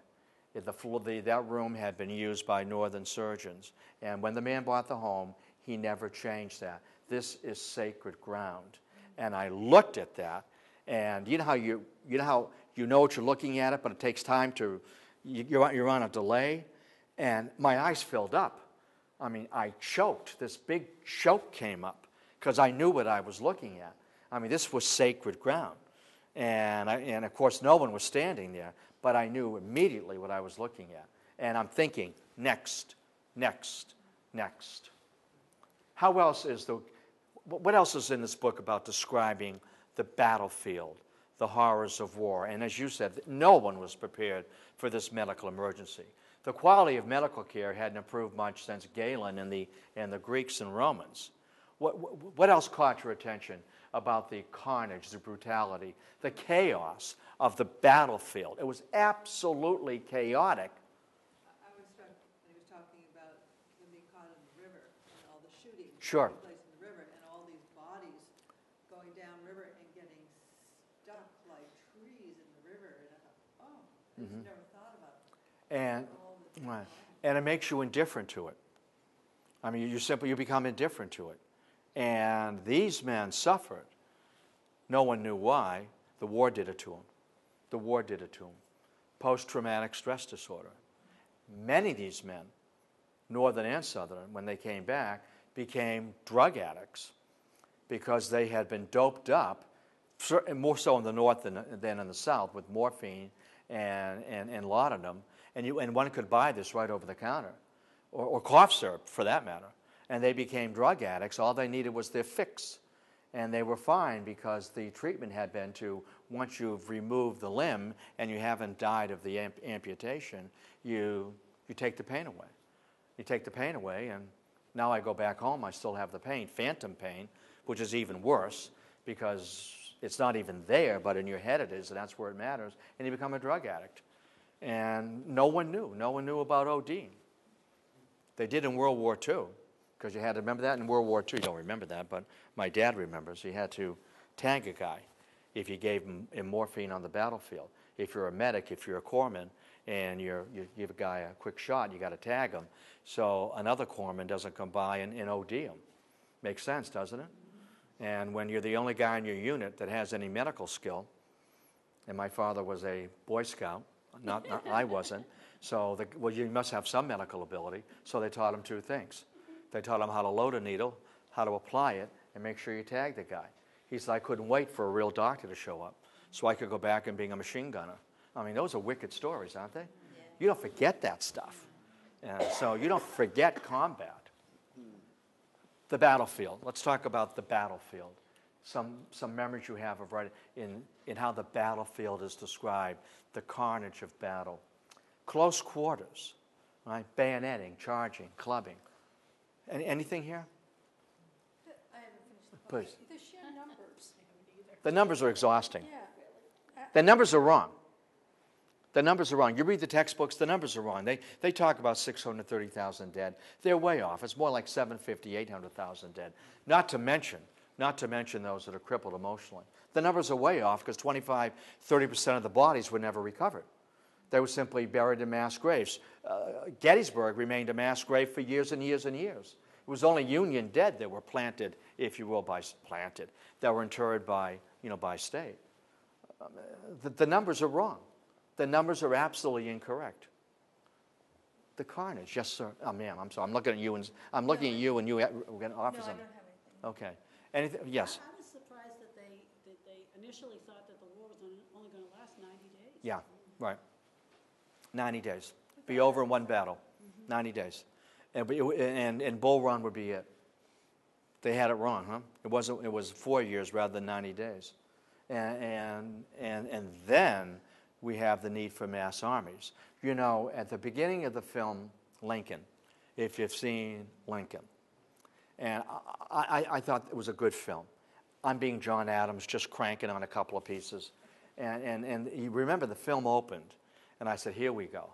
That room had been used by Northern surgeons. And when the man bought the home, he never changed that. This is sacred ground. And I looked at that, and you know how you know what you're looking at it, but it takes time to, you're on a delay, and my eyes filled up. I mean, I choked. This big choke came up because I knew what I was looking at. I mean, this was sacred ground. And of course, no one was standing there, but I knew immediately what I was looking at. And I'm thinking, next. What else is in this book about describing the battlefield, the horrors of war? And as you said, no one was prepared for this medical emergency. The quality of medical care hadn't improved much since Galen and the Greeks and Romans. What else caught your attention about the carnage, the brutality, the chaos of the battlefield? It was absolutely chaotic. I was struck when he was talking about them being caught in the river and all the shooting Sure. taking place in the river and all these bodies going down river and getting stuck like trees in the river. And I thought, oh, I just never thought about And it makes you indifferent to it. I mean, you become indifferent to it. And these men suffered. No one knew why. The war did it to them. Post-traumatic stress disorder. Many of these men, Northern and Southern, when they came back, became drug addicts because they had been doped up, more so in the North than in the South, with morphine and laudanum. And one could buy this right over the counter, or cough syrup for that matter. And they became drug addicts. All they needed was their fix. And they were fine because the treatment had been to, once you've removed the limb and you haven't died of the amputation, you take the pain away. You take the pain away, and now I go back home, I still have the pain, phantom pain, which is even worse because it's not even there, but in your head it is, and that's where it matters, and you become a drug addict. And no one knew about ODing. They did in World War II. Because you had to remember that in World War II. You don't remember that, but my dad remembers. You had to tag a guy if you gave him morphine on the battlefield. If you're a medic, if you're a corpsman, and you give a guy a quick shot, you got to tag him. So another corpsman doesn't come by and OD him. Makes sense, doesn't it? And when you're the only guy in your unit that has any medical skill, and my father was a Boy Scout, not I wasn't, so you must have some medical ability, so they taught him two things. They taught him how to load a needle, how to apply it, and make sure you tag the guy. He said, I couldn't wait for a real doctor to show up so I could go back and being a machine gunner. I mean, those are wicked stories, aren't they? Yeah. You don't forget that stuff. And so you don't forget combat. The battlefield. Let's talk about the battlefield. Some memories you have of in how the battlefield is described, the carnage of battle. Close quarters, right? Bayoneting, charging, clubbing. Anything here? I haven't finished the Please. The sheer numbers. The numbers are exhausting. Yeah. The numbers are wrong. The numbers are wrong. You read the textbooks, the numbers are wrong. They talk about 630,000 dead. They're way off. It's more like 750, 800,000 dead. Not to mention those that are crippled emotionally. The numbers are way off because 25, 30% of the bodies were never recovered. They were simply buried in mass graves. Gettysburg remained a mass grave for years and years and years. It was only Union dead that were planted, if you will, that were interred by state. The numbers are wrong. The numbers are absolutely incorrect. The carnage, yes, sir. Oh, ma'am, I'm sorry. I'm looking at you, and we're going to offer No, I something. don't have anything. Okay. Anything? Yes. I was surprised that they initially thought that the war was only going to last 90 days. Yeah. Right. 90 days. Be over in one battle. 90 days, and Bull Run would be it. They had it wrong, huh? It was 4 years rather than 90 days, and then we have the need for mass armies. You know, at the beginning of the film Lincoln, if you've seen Lincoln, and I thought it was a good film. I'm being John Adams, just cranking on a couple of pieces, and you remember the film opened, and I said, here we go.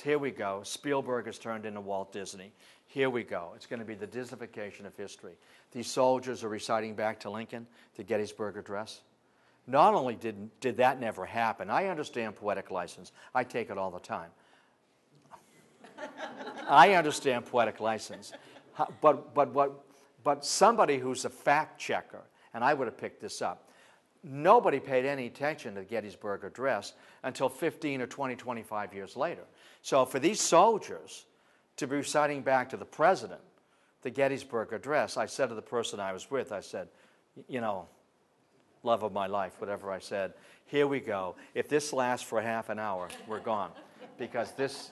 Here we go. Spielberg has turned into Walt Disney. Here we go. It's going to be the Disneyfication of history. These soldiers are reciting back to Lincoln the Gettysburg Address. Not only did that never happen, I understand poetic license. I take it all the time. I understand poetic license. But somebody who's a fact checker, and I would have picked this up, nobody paid any attention to the Gettysburg Address until 15 or 20, 25 years later. So for these soldiers to be reciting back to the president the Gettysburg Address, I said to the person I was with, I said, you know, love of my life, whatever I said, here we go. If this lasts for half an hour, we're gone. Because there's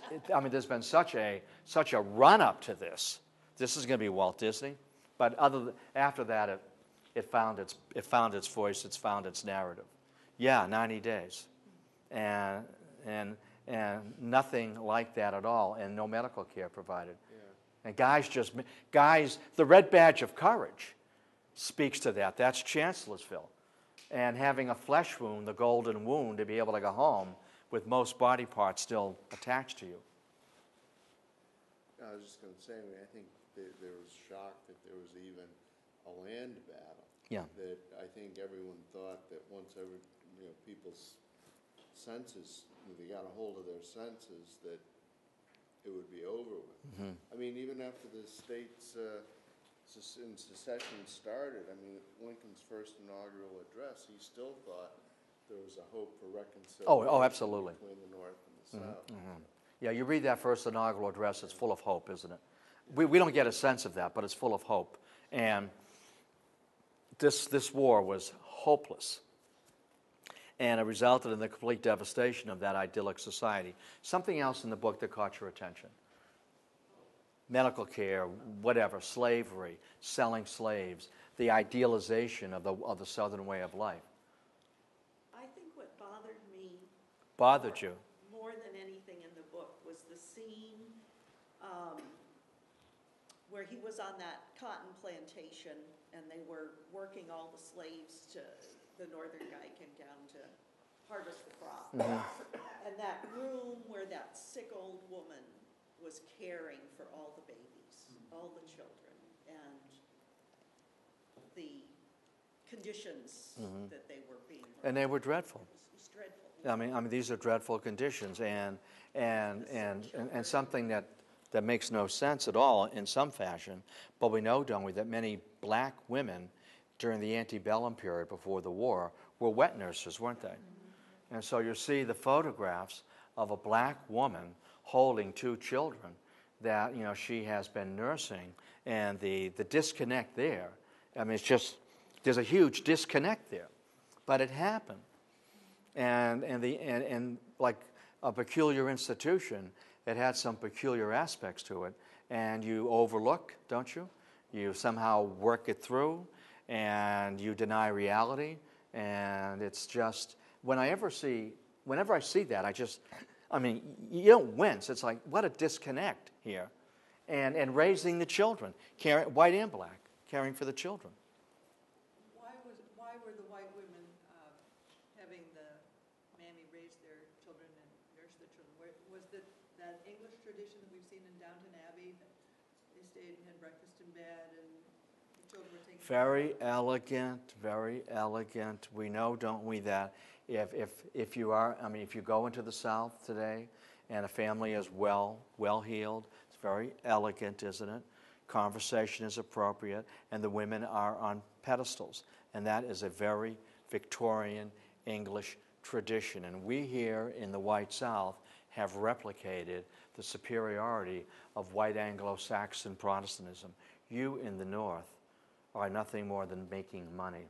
been such a run-up to this. This is going to be Walt Disney. But after that, it found its voice, it's found its narrative. Yeah, 90 days. And nothing like that at all, and no medical care provided. Yeah. And guys, the red badge of courage speaks to that. That's Chancellorsville. And having a flesh wound, the golden wound, to be able to go home with most body parts still attached to you. I was just going to say, I think there was shock that there was even a land battle. Yeah. That I think everyone thought that once people's senses, they got a hold of their senses, that it would be over with. Mm-hmm. I mean, even after the states in secession started, I mean, Lincoln's first inaugural address, he still thought there was a hope for reconciliation. Oh, absolutely. Between the North and the South. Mm-hmm. Yeah, you read that first inaugural address, it's full of hope, isn't it? We don't get a sense of that, but it's full of hope. And this war was hopeless. And it resulted in the complete devastation of that idyllic society. Something else in the book that caught your attention? Medical care, whatever, slavery, selling slaves, the idealization of the Southern way of life. I think what bothered me Bothered you? more than anything in the book was the scene where he was on that cotton plantation and they were working all the slaves to the northern guy came down to harvest the crop. Mm-hmm. And that room where that sick old woman was caring for all the babies, all the children, and the conditions that they were being. And they were dreadful. It was dreadful. I mean, these are dreadful conditions, and something that makes no sense at all in some fashion. But we know, don't we, that many black women during the antebellum period before the war were wet nurses, weren't they? Mm-hmm. And so you see the photographs of a black woman holding two children that she has been nursing, and the disconnect there. I mean, it's just there's a huge disconnect there, but it happened. And like a peculiar institution, it had some peculiar aspects to it, and you overlook, don't you? You somehow work it through, and you deny reality, and it's just whenever I see that, I mean, you don't wince. It's like, what a disconnect here, and raising the children, white and black, caring for the children. Why were the white women having the that English tradition that we've seen in Downton Abbey, that they stayed and had breakfast in bed and the children were taken. Very elegant, very elegant. We know, don't we, that if you are, I mean, if you go into the South today and a family is well heeled, it's very elegant, isn't it? Conversation is appropriate, and the women are on pedestals, and that is a very Victorian English tradition. And we here in the white South have replicated the superiority of white Anglo-Saxon Protestantism. You in the North are nothing more than making money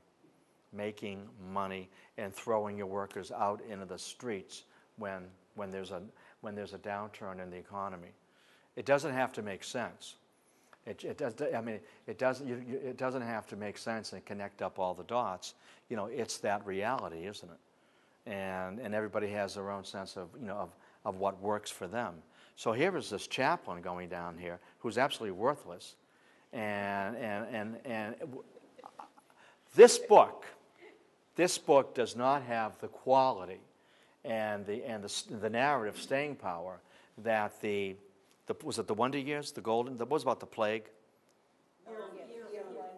and throwing your workers out into the streets when there's a downturn in the economy. It doesn't have to make sense. It doesn't have to make sense and connect up all the dots. You know, it's that reality, isn't it? And everybody has their own sense of, you know, of what works for them. So here is this chaplain going down here who's absolutely worthless, and this book does not have the quality and the narrative staying power that was it the Wonder Years, the Golden, that was about the plague?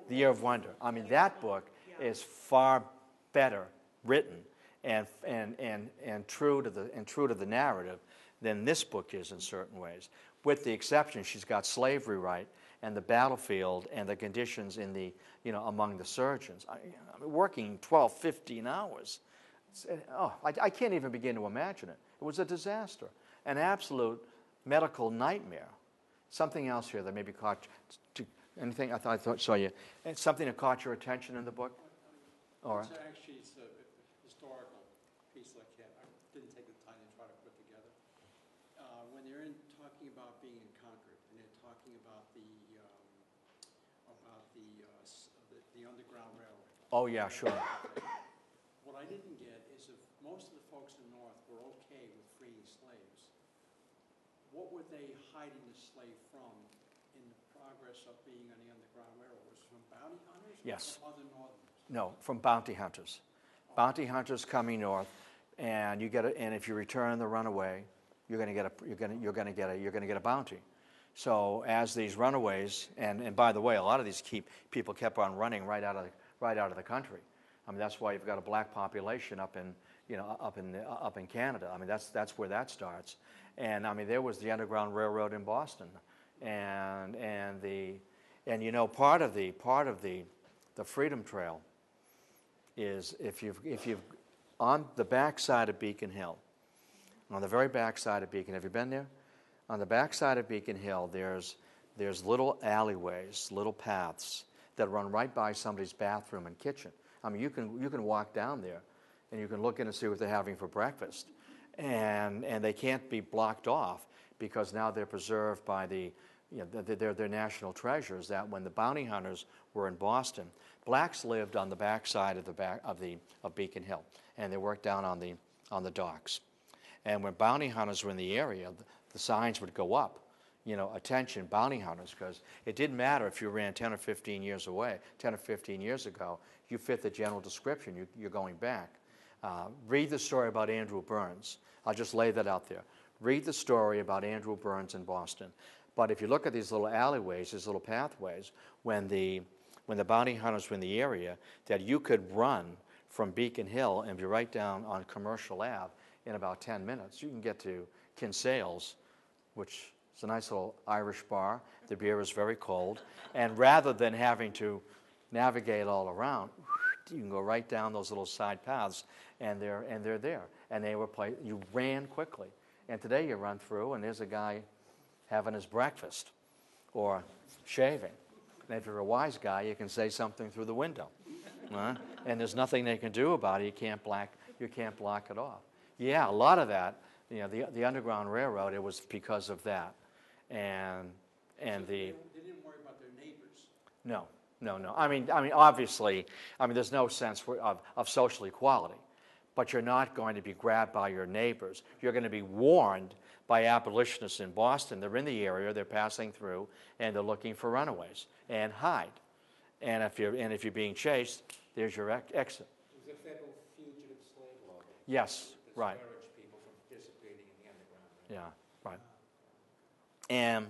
The Year of Wonder. I mean, that book is far better written and true to the narrative than this book is in certain ways. With the exception, she's got slavery right and the battlefield and the conditions in the, you know, among the surgeons. I mean, working 12, 15 hours. I can't even begin to imagine it. It was a disaster, an absolute medical nightmare. Something else here that maybe caught anything. I thought saw you. Something that caught your attention in the book. All right. It's a historical piece like that. I didn't take the time to try to put together. When they're talking about being in Concord, and they're talking about the Underground Railway. Oh yeah, sure. What I didn't get is if most of the folks in the North were okay with freeing slaves, what were they hiding the slave from in the progress of being on the Underground Railroad? Was it from bounty hunters? Yes. Or from other Northerners? No, from bounty hunters. Bounty hunters coming north, and and if you return the runaway, you're going to get a bounty. So as these runaways, and by the way, a lot of these people kept on running right out of the country. I mean, that's why you've got a black population up in Canada. I mean, that's where that starts. And I mean, there was the Underground Railroad in Boston, and you know, part of the Freedom Trail is if you've on the back side of Beacon Hill, on the very back side of Beacon. Have you been there? On the back side of Beacon Hill, there's little alleyways, little paths that run right by somebody's bathroom and kitchen. I mean, you can walk down there, and you can look in and see what they're having for breakfast, and they can't be blocked off because now they're preserved by they're national treasures. That when the bounty hunters were in Boston, blacks lived on the back side of Beacon Hill, and they worked down on the docks. And when bounty hunters were in the area, the signs would go up, you know, attention, bounty hunters, because it didn't matter if you ran 10 or 15 years ago, you fit the general description, you're going back. Read the story about Andrew Burns. I'll just lay that out there. Read the story about Andrew Burns in Boston. But if you look at these little alleyways, these little pathways, when the bounty hunters were in the area, that you could run from Beacon Hill and be right down on Commercial Ave in about 10 minutes. You can get to Kinsale's, which is a nice little Irish bar. The beer is very cold. And rather than having to navigate all around, you can go right down those little side paths, and they're there. And you ran quickly. And today you run through, and there's a guy having his breakfast or shaving. And if you're a wise guy, you can say something through the window. And there's nothing they can do about it. You can't block it off. Yeah, a lot of that, you know, the Underground Railroad, it was because of that. And They didn't worry about their neighbors. No. I mean, obviously, there's no sense of social equality, but you're not going to be grabbed by your neighbors. You're going to be warned by abolitionists in Boston. They're in the area, they're passing through, and they're looking for runaways and hide. And if you're being chased, there's your exit. It was a federal fugitive slave law that Yes, right. discouraged people from participating in the Underground Railroad. Yeah, right. And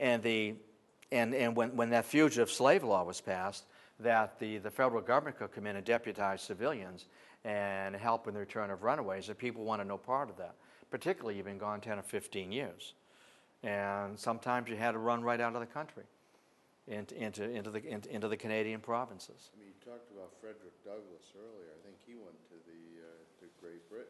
when that fugitive slave law was passed, that the federal government could come in and deputize civilians and help in the return of runaways, and people wanted no part of that. Particularly, you've been gone 10 or 15 years, and sometimes you had to run right out of the country into the Canadian provinces. I mean, you talked about Frederick Douglass earlier. I think he went to Great Britain,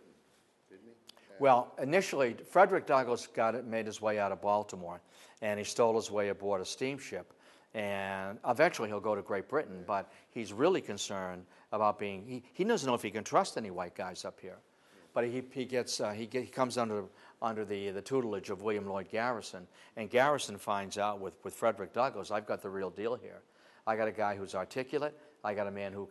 didn't he? Well, initially, Frederick Douglass made his way out of Baltimore, and he stole his way aboard a steamship. And eventually he'll go to Great Britain, but he's really concerned about being, he doesn't know if he can trust any white guys up here. But he comes under the tutelage of William Lloyd Garrison, and Garrison finds out with Frederick Douglass, I've got the real deal here. I got a guy who's articulate, I got a man who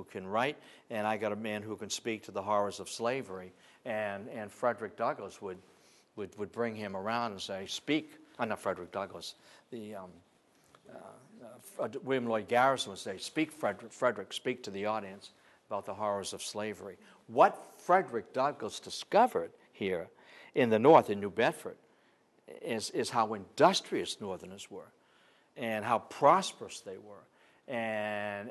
can write, and I got a man who can speak to the horrors of slavery. And Frederick Douglass would bring him around and say, speak. Not Frederick Douglass. William Lloyd Garrison would say, speak, Frederick, speak to the audience about the horrors of slavery. What Frederick Douglass discovered here in the North, in New Bedford, is how industrious Northerners were and how prosperous they were. And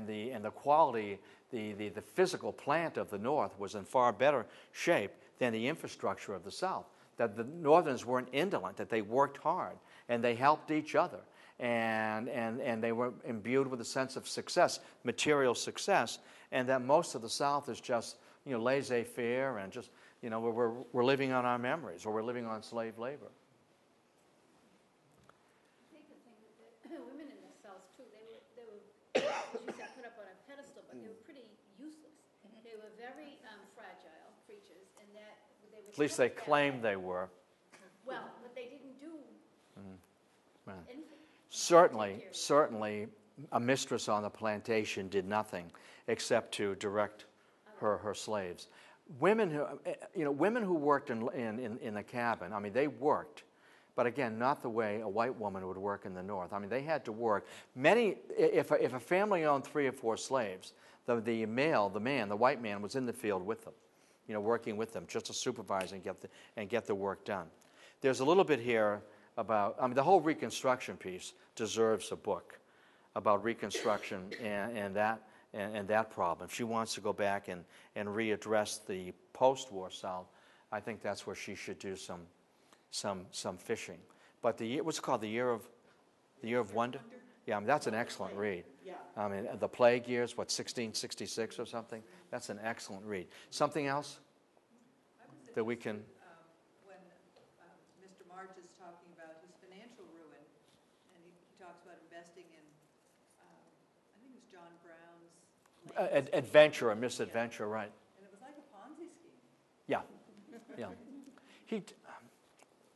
the quality, the physical plant of the North was in far better shape than the infrastructure of the South. That the Northerners weren't indolent, that they worked hard, and they helped each other. And they were imbued with a sense of success, material success, and that most of the South is just, laissez-faire and just, we're living on our memories, or we're living on slave labor. I think the thing with the women in the South too, they were, as you said, put up on a pedestal, but they were pretty useless. They were very fragile creatures, and that they were. At least they kept that claimed way. they were. Well, but they didn't do Right. anything. Certainly, a mistress on the plantation did nothing except to direct her slaves. Women who worked in the cabin, I mean, they worked, but again, not the way a white woman would work in the North. I mean, they had to work. If a family owned 3 or 4 slaves, the white man was in the field with them, working with them, just to supervise and get the work done. There's a little bit here about, the whole Reconstruction piece deserves a book about Reconstruction and that problem. If she wants to go back and readdress the post-war South, I think that's where she should do some fishing. But what's it called, the Year of Wonder? Yeah, that's an excellent read. Yeah. The plague years, 1666 or something? That's an excellent read. Something else that we can... When Mr. March is talking about his financial ruin, and he talks about investing in, I think it was John Brown's... adventure or misadventure, right. And it was like a Ponzi scheme. Yeah.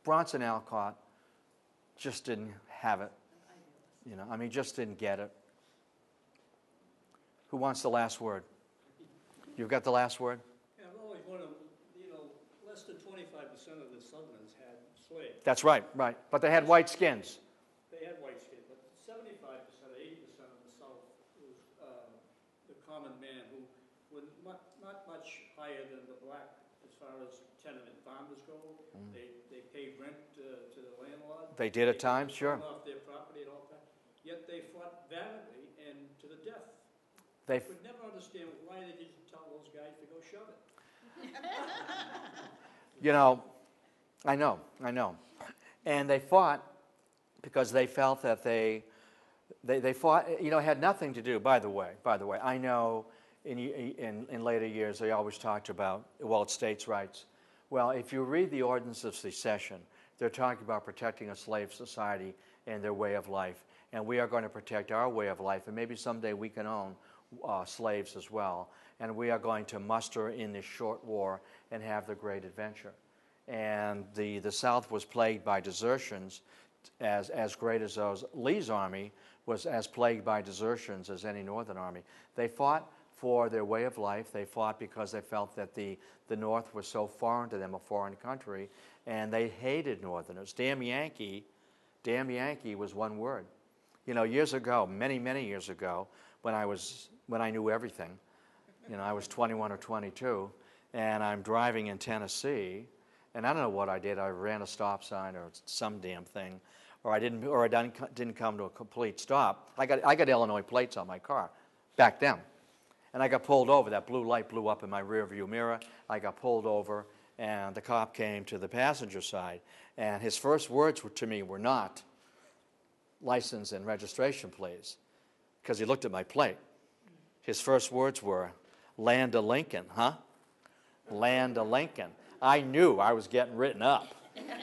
Bronson Alcott just didn't have it. Just didn't get it. Who wants the last word? You've got the last word? Yeah, I've always wondered, less than 25% of the Southerners had slaves. That's right. But they had white skins. They had white skin, but 75%, 80% of the South was the common man who were not much higher than the black as far as tenement farmers go. They paid rent to the landlord. They did at times, sure. Off their property at all times. Yet they fought valiantly and to the death. They I could never understand why they didn't tell those guys to go shove it. I know. And they fought because they felt that they fought, had nothing to do, by the way, I know in later years they always talked about, it's states' rights. Well, if you read the Ordinance of Secession, they're talking about protecting a slave society and their way of life. And we are going to protect our way of life, and maybe someday we can own slaves as well. And we are going to muster in this short war and have the great adventure. And the South was plagued by desertions as great as those. Lee's army was as plagued by desertions as any Northern army. They fought for their way of life. They fought because they felt that the North was so foreign to them, a foreign country, and they hated Northerners. Damn Yankee was one word. Years ago, many years ago, when I knew everything, I was 21 or 22, and I'm driving in Tennessee, And I don't know what I did. I ran a stop sign or some damn thing, or I didn't come to a complete stop. I got Illinois plates on my car back then. And I got pulled over. That blue light blew up in my rearview mirror. I got pulled over, and the cop came to the passenger side. And his first words to me were not license and registration, please, because he looked at my plate. His first words were, Land of Lincoln, huh? Land of Lincoln. I knew I was getting written up.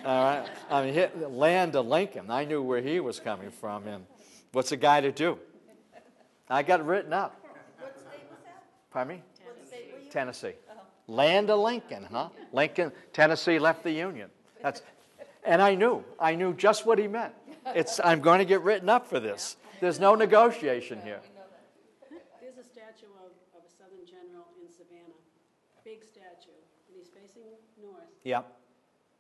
All right? I mean, Land of Lincoln. I knew where he was coming from. And what's a guy to do? I got written up. What state was that? Pardon me? What state were you? Tennessee. Land of Lincoln, huh? Lincoln, Tennessee left the Union. And I knew just what he meant. I'm going to get written up for this. There's no negotiation here. There's a statue of a Southern general in Savannah, big statue, and he's facing north. Yep.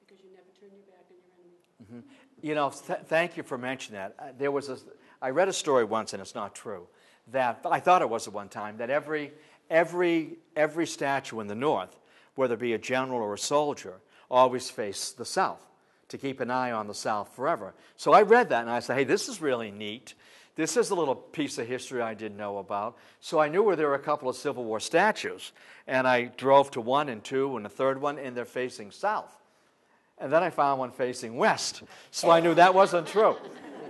Because you never turn your back on your enemy. You know, thank you for mentioning that. I read a story once, and it's not true, that I thought it was at one time, that every statue in the North, whether it be a general or a soldier, always faced the South, to keep an eye on the South forever. So I read that, and I said, hey, this is really neat. This is a little piece of history I didn't know about. So I knew where there were a couple of Civil War statues, and I drove to one and two and a third one, and they're facing south. And then I found one facing west, so I knew that wasn't true.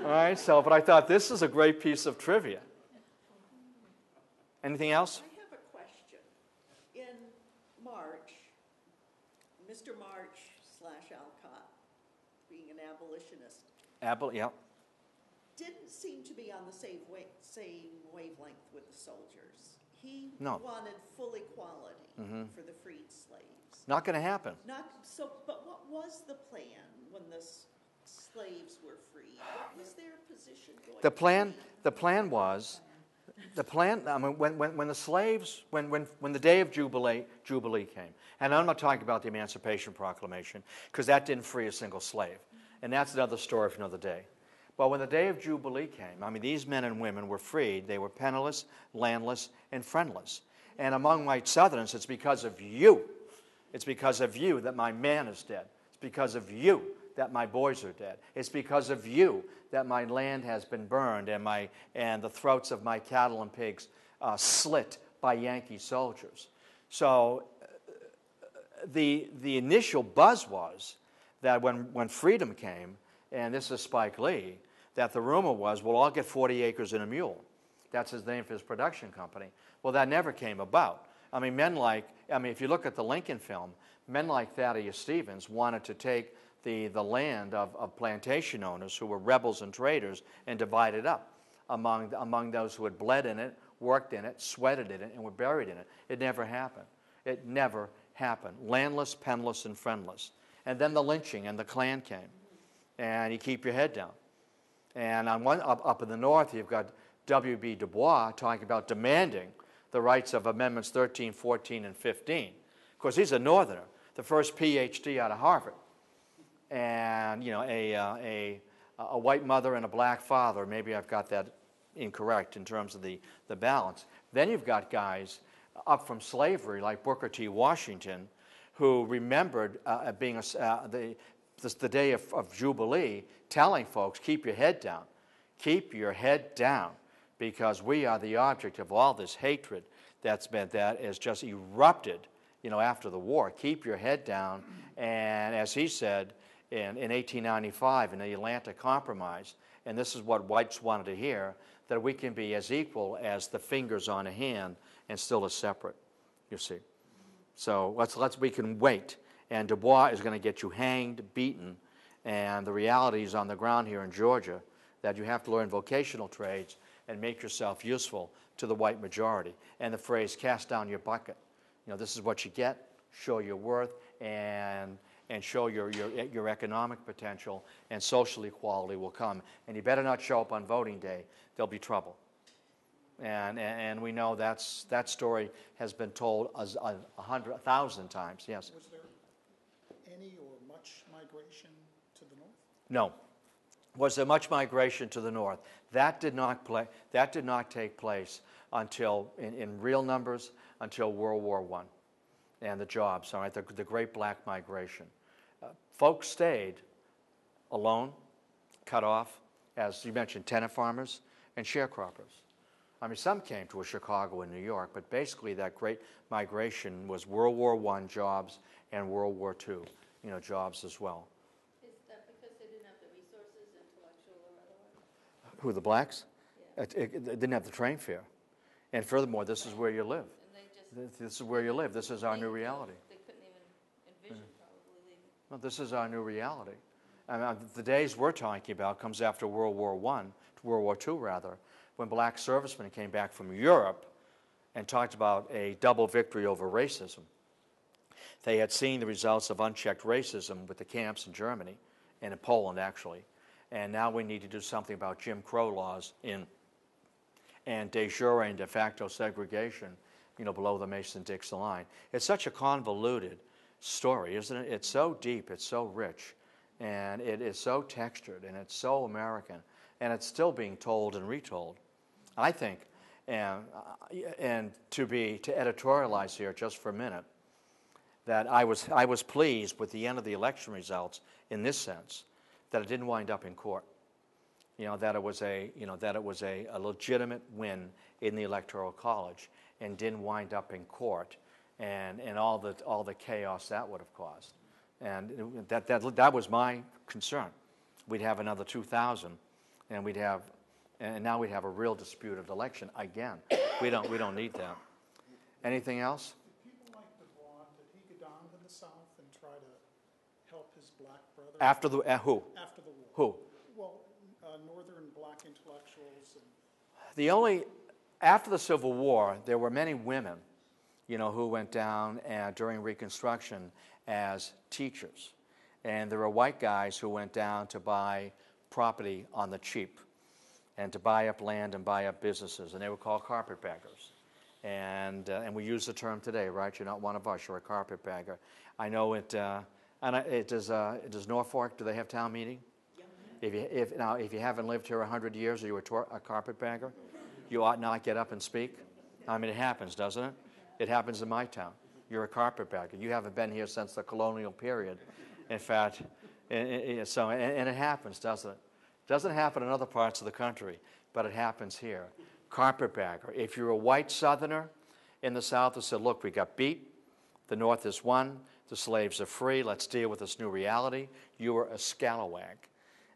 All right, but I thought this is a great piece of trivia. Anything else? I have a question. In March, Mr. March / Alcott, being an abolitionist, Yeah. didn't seem to be on the same wavelength with the soldiers. He No. wanted full equality for the freed slaves. Not going to happen. But what was the plan when the slaves were freed? What was their position going The to plan be? I mean, when the slaves, when the day of Jubilee came, and I'm not talking about the Emancipation Proclamation, because that didn't free a single slave, and that's another story for another day. But when the day of Jubilee came, I mean, these men and women were freed. They were penniless, landless, and friendless. And among white Southerners, it's because of you. It's because of you that my man is dead. It's because of you that my boys are dead. It's because of you that my land has been burned and the throats of my cattle and pigs slit by Yankee soldiers. So the initial buzz was that when freedom came, and this is Spike Lee, that the rumor was, we'll all get 40 acres and a mule. That's his name for his production company. Well, that never came about. I mean, if you look at the Lincoln film, men like Thaddeus Stevens wanted to take the land of plantation owners who were rebels and traitors and divide it up among those who had bled in it, worked in it, sweated in it, and were buried in it. It never happened. It never happened. Landless, penniless, and friendless. And then the lynching and the Klan came. And you keep your head down. And up in the North, you've got W.B. Du Bois talking about demanding the rights of Amendments 13, 14, and 15. Of course, he's a Northerner, the first Ph.D. out of Harvard. And, you know, a white mother and a black father, maybe I've got that incorrect in terms of the balance. Then you've got guys up from slavery like Booker T. Washington who remembered being the day of Jubilee, telling folks, keep your head down. Keep your head down, because we are the object of all this hatred that has just erupted, you know, after the war. Keep your head down. And as he said in 1895 in the Atlanta Compromise, and this is what whites wanted to hear, that we can be as equal as the fingers on a hand and still as separate, you see. So we can wait. And Du Bois is going to get you hanged, beaten, and the reality is on the ground here in Georgia that you have to learn vocational trades and make yourself useful to the white majority. And the phrase, cast down your bucket. You know, this is what you get, show your worth, and show your economic potential, and social equality will come. And you better not show up on voting day. There'll be trouble. And we know that story has been told 100,000 times, yes. Was there any or much migration to the north? No. Was there much migration to the north? That did not take place until, in real numbers, until World War I and the jobs, all right, the Great Black Migration. Folks stayed alone, cut off, as you mentioned, tenant farmers and sharecroppers. I mean, some came to Chicago and New York, but basically that great migration was World War I jobs and World War II, jobs as well. Is that because they didn't have the resources, intellectual or otherwise? Who, the blacks? Yeah. It didn't have the train fare. And furthermore, this is where you live. And they just. This is where you live. This is our new reality. They couldn't even envision probably leaving. Well, this is our new reality. And the days we're talking about comes after World War II rather, when black servicemen came back from Europe and talked about a double victory over racism. They had seen the results of unchecked racism with the camps in Germany and in Poland, actually. And now we need to do something about Jim Crow laws and de jure and de facto segregation, below the Mason-Dixon line. It's such a convoluted story, isn't it? It's so deep, it's so rich, and it is so textured, and it's so American, and it's still being told and retold. I think, and to editorialize here just for a minute, that I was pleased with the end of the election results in this sense, that it didn't wind up in court. That it was a legitimate win in the Electoral College and didn't wind up in court, and all the chaos that would have caused. And that was my concern. We'd have another 2000, and now we'd have a real disputed election again. We don't need that. Anything else? Did people like DeBron, did he go down to the South and try to help his black brother? After the who? After the war. Who? Well, northern black intellectuals and After the Civil War, there were many women, who went down during Reconstruction as teachers. And there were white guys who went down to buy property on the cheap and to buy up land and buy up businesses, and they were called carpetbaggers. And we use the term today, right? You're not one of us, you're a carpetbagger. I know does Norfolk, do they have town meeting? If you haven't lived here 100 years, are you a carpetbagger? You ought not get up and speak. I mean, it happens, doesn't it? It happens in my town. You're a carpetbagger. You haven't been here since the colonial period. In fact, and it happens, doesn't it? It doesn't happen in other parts of the country, but it happens here. Carpetbagger. If you're a white Southerner in the South who said, look, we got beat, the North has won, the slaves are free, let's deal with this new reality, you were a scalawag.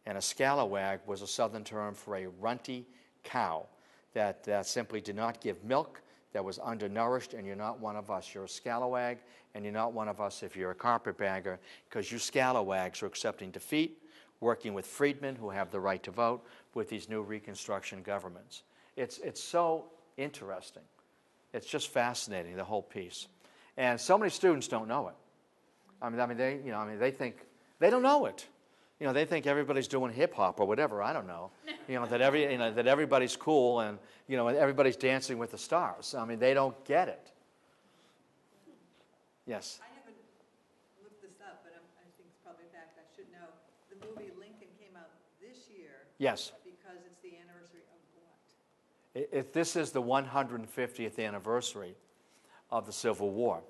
And a scalawag was a Southern term for a runty cow that simply did not give milk, that was undernourished, and you're not one of us. You're a scalawag, and you're not one of us if you're a carpetbagger, because you scalawags are accepting defeat, working with freedmen who have the right to vote with these new Reconstruction governments. It's so interesting. It's just fascinating, the whole piece. And so many students don't know it. They think they don't know it. They think everybody's doing hip hop or whatever. I don't know. That everybody's cool and everybody's dancing with the stars. They don't get it. Yes. I haven't looked this up, but I think it's probably a fact I should know. The movie Lincoln came out this year. Yes. Because it's the anniversary of what? This is the 150th anniversary of the Civil War.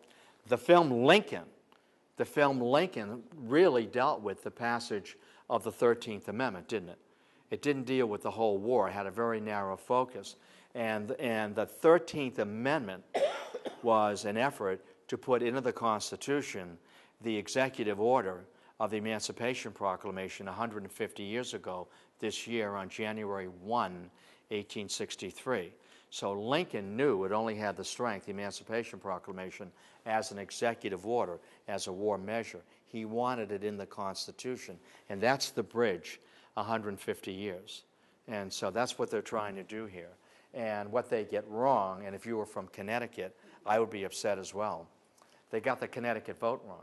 The film Lincoln really dealt with the passage of the 13th Amendment, didn't it? It didn't deal with the whole war. It had a very narrow focus. And the 13th Amendment was an effort to put into the Constitution the executive order of the Emancipation Proclamation 150 years ago this year on January 1, 1863. So Lincoln knew it only had the strength, the Emancipation Proclamation, as an executive order, as a war measure. He wanted it in the Constitution. And that's the bridge, 150 years. And so that's what they're trying to do here. And what they get wrong, and if you were from Connecticut, I would be upset as well. They got the Connecticut vote wrong.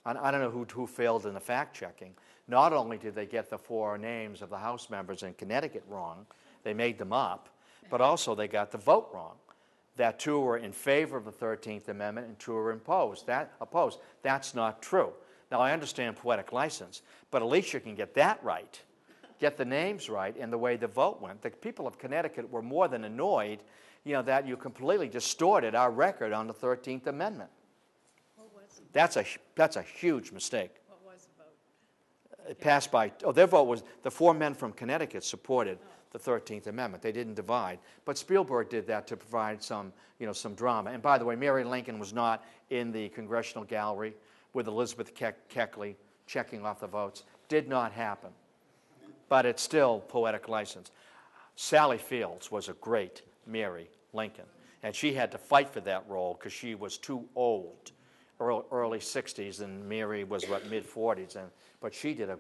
I don't know who failed in the fact-checking. Not only did they get the 4 names of the House members in Connecticut wrong, they made them up, but also they got the vote wrong. That 2 were in favor of the 13th Amendment and 2 were opposed. That's not true. Now, I understand poetic license, but at least you can get that right, get the names right, and the way the vote went. The people of Connecticut were more than annoyed, that you completely distorted our record on the 13th Amendment. What was it? That's a huge mistake. What It passed by, their vote was, the 4 men from Connecticut supported the 13th Amendment. They didn't divide. But Spielberg did that to provide some, some drama. And by the way, Mary Lincoln was not in the Congressional Gallery with Elizabeth Keckley checking off the votes. Did not happen. But it's still poetic license. Sally Fields was a great Mary Lincoln. And she had to fight for that role because she was too old, early 60s, and Mary was, mid-40s. But she did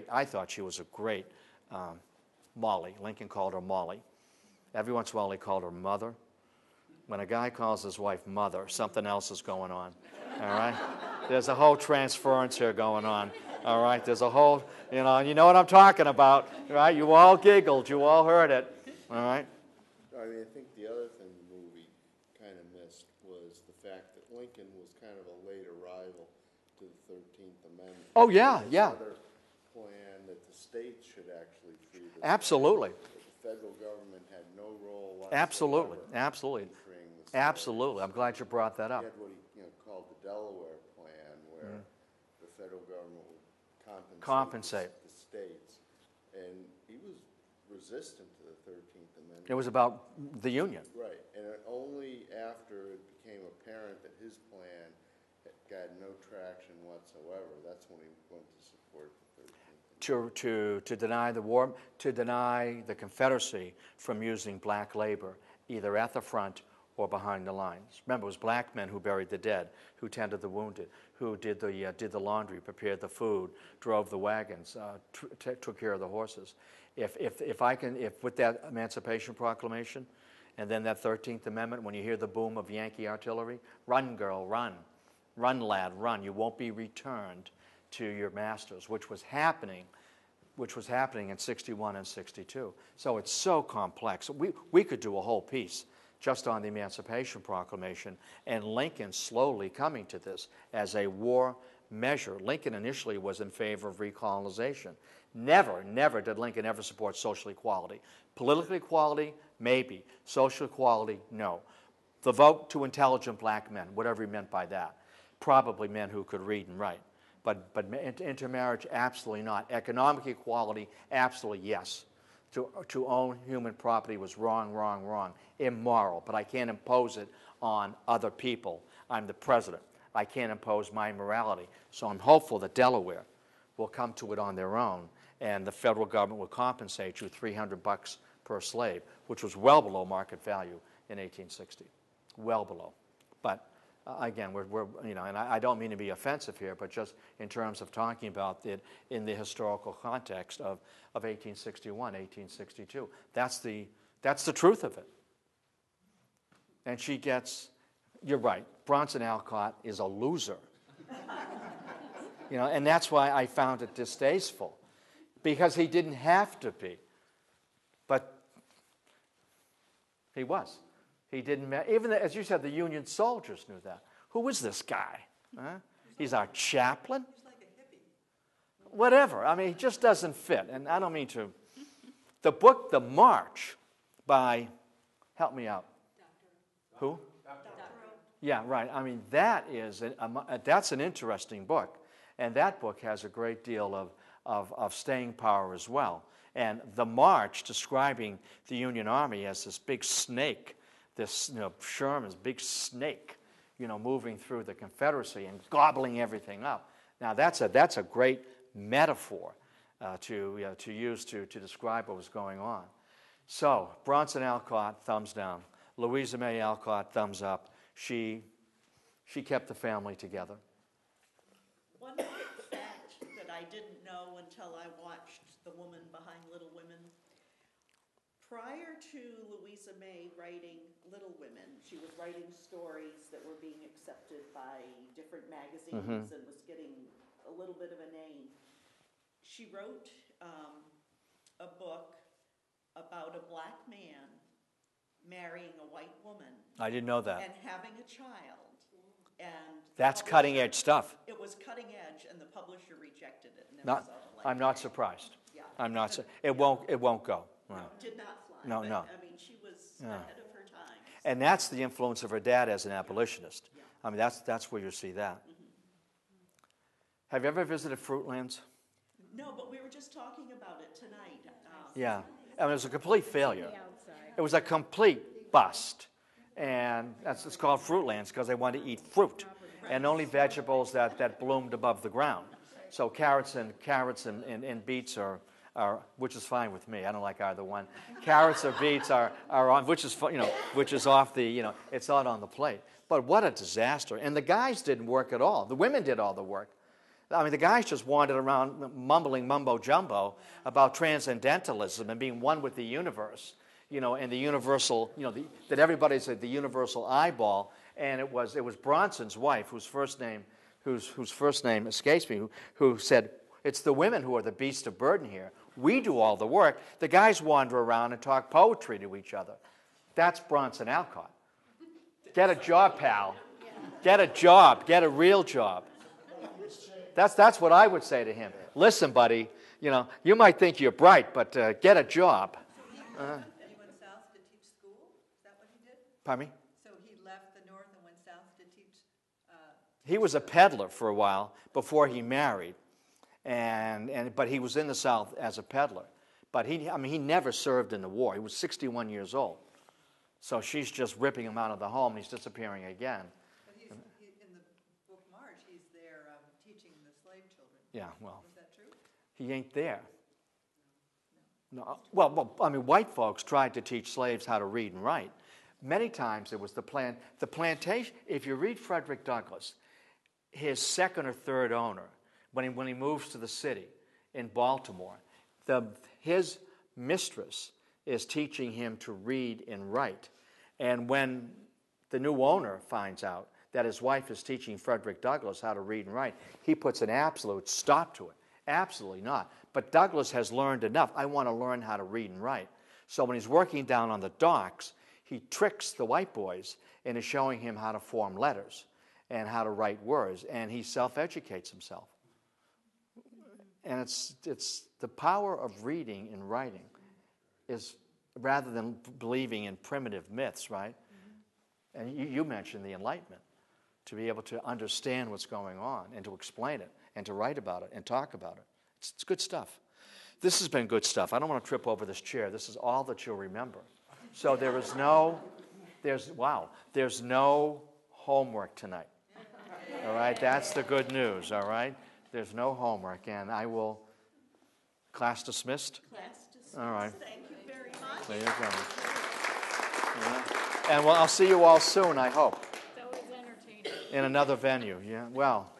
I thought she was a great Molly. Lincoln called her Molly. Every once in a while he called her Mother. When a guy calls his wife Mother, something else is going on, all right? There's a whole transference here going on, all right? There's a whole, you know what I'm talking about, right? You all giggled, you all heard it, all right? I mean, I think the other thing the movie kind of missed was the fact that Lincoln was kind of a late arrival to the 13th Amendment. Oh, yeah, This yeah. other plan that the states should actually free the Absolutely. The federal government had no role whatsoever. Absolutely, absolutely. in freeing the slaves. Absolutely. I'm glad you brought that up. He had what he called the Delaware Plan, where the federal government would compensate the states. And he was resistant to the 13th Amendment. It was about the Union. Right, and only after it became apparent that his plan got no traction whatsoever, that's when he went to support the 13th Amendment. To deny the war, to deny the Confederacy from using black labor, either at the front or behind the lines. Remember, it was black men who buried the dead, who tended the wounded, who did the laundry, prepared the food, drove the wagons, took care of the horses. If with that Emancipation Proclamation, and then that 13th Amendment, when you hear the boom of Yankee artillery, run, girl, run. Run, lad, run. You won't be returned to your masters, which was happening in 61 and 62. So it's so complex. We could do a whole piece just on the Emancipation Proclamation, and Lincoln slowly coming to this as a war measure. Lincoln initially was in favor of recolonization. Never did Lincoln ever support social equality. Political equality, maybe. Social equality, no. The vote to intelligent black men, whatever he meant by that. Probably men who could read and write. But intermarriage, absolutely not. Economic equality, absolutely yes. To own human property was wrong. Immoral, but I can't impose it on other people. I'm the president. I can't impose my morality. So I'm hopeful that Delaware will come to it on their own, and the federal government will compensate you $300 per slave, which was well below market value in 1860. Well below. But again, we're and I don't mean to be offensive here, but just in terms of talking about it in the historical context of 1861, 1862. That's the truth of it. And she gets, you're right, Bronson Alcott is a loser. And that's why I found it distasteful, because he didn't have to be, but he was. He didn't, even as you said, the Union soldiers knew that. Who is this guy? Huh? He's our chaplain? He's like a hippie. Whatever. I mean, he just doesn't fit. And I don't mean to. The book, The March, by, help me out. Who? Yeah, right. I mean, that's an interesting book. And that book has a great deal of staying power as well. And The March, describing the Union Army as this big snake, this Sherman's big snake, moving through the Confederacy and gobbling everything up. Now that's a great metaphor to use to describe what was going on. So Bronson Alcott, thumbs down. Louisa May Alcott, thumbs up. She kept the family together. One quick fact that I didn't know until I watched The Woman Behind Little Women. Prior to Louisa May writing Little Women, she was writing stories that were being accepted by different magazines and was getting a little bit of a name. She wrote a book about a black man marrying a white woman. I didn't know that. And having a child. And that's cutting edge stuff. It was cutting edge, and the publisher rejected it. And I'm not surprised. Yeah. I'm not. It won't go. No, did not fly. No. I mean, she was ahead of her time. And that's the influence of her dad as an abolitionist. Yeah. I mean, that's where you see that. Have you ever visited Fruitlands? No, but we were just talking about it tonight. Yeah. I mean, it was a complete failure. The outside. It was a complete bust. And it's called Fruitlands because they wanted to eat fruit and only vegetables that bloomed above the ground. So carrots and beets are, which is fine with me. I don't like either one. Carrots or beets are on, which is off the, it's not on the plate. But what a disaster. And the guys didn't work at all. The women did all the work. I mean, the guys just wandered around mumbling mumbo-jumbo about transcendentalism and being one with the universe, and the universal, that everybody's the universal eyeball. And it was Bronson's wife, whose first name escapes me, who said, it's the women who are the beast of burden here. We do all the work. The guys wander around and talk poetry to each other. That's Bronson Alcott. Get a job, pal. Get a job. Get a real job. That's what I would say to him. Listen, buddy, you might think you're bright, but get a job. He went south to teach school? Is that what he did? Pardon me? So he left the north and went south to teach? He was a peddler for a while before he married, but he was in the South as a peddler. But he never served in the war. He was 61 years old. So she's just ripping him out of the home, and he's disappearing again. But in the book March, he's there teaching the slave children. Yeah, well, Is that true? he ain't there. No. Well, white folks tried to teach slaves how to read and write. Many times it was the plantation. If you read Frederick Douglass, his second or third owner, when he moves to the city in Baltimore, his mistress is teaching him to read and write. And when the new owner finds out that his wife is teaching Frederick Douglass how to read and write, he puts an absolute stop to it. Absolutely not. But Douglass has learned enough. I want to learn how to read and write. So when he's working down on the docks, he tricks the white boys and is showing him how to form letters and how to write words, and he self-educates himself. And it's the power of reading and writing is rather than believing in primitive myths, right? And you mentioned the Enlightenment, to be able to understand what's going on and to explain it and to write about it and talk about it. It's good stuff. This has been good stuff. I don't want to trip over this chair. This is all that you'll remember. So there's no homework tonight. All right, that's the good news, all right? There's no homework, and class dismissed? Class dismissed. All right. Thank you very much. There you go. Yeah. And I'll see you all soon, I hope, It's always entertaining. in another venue. Yeah, well.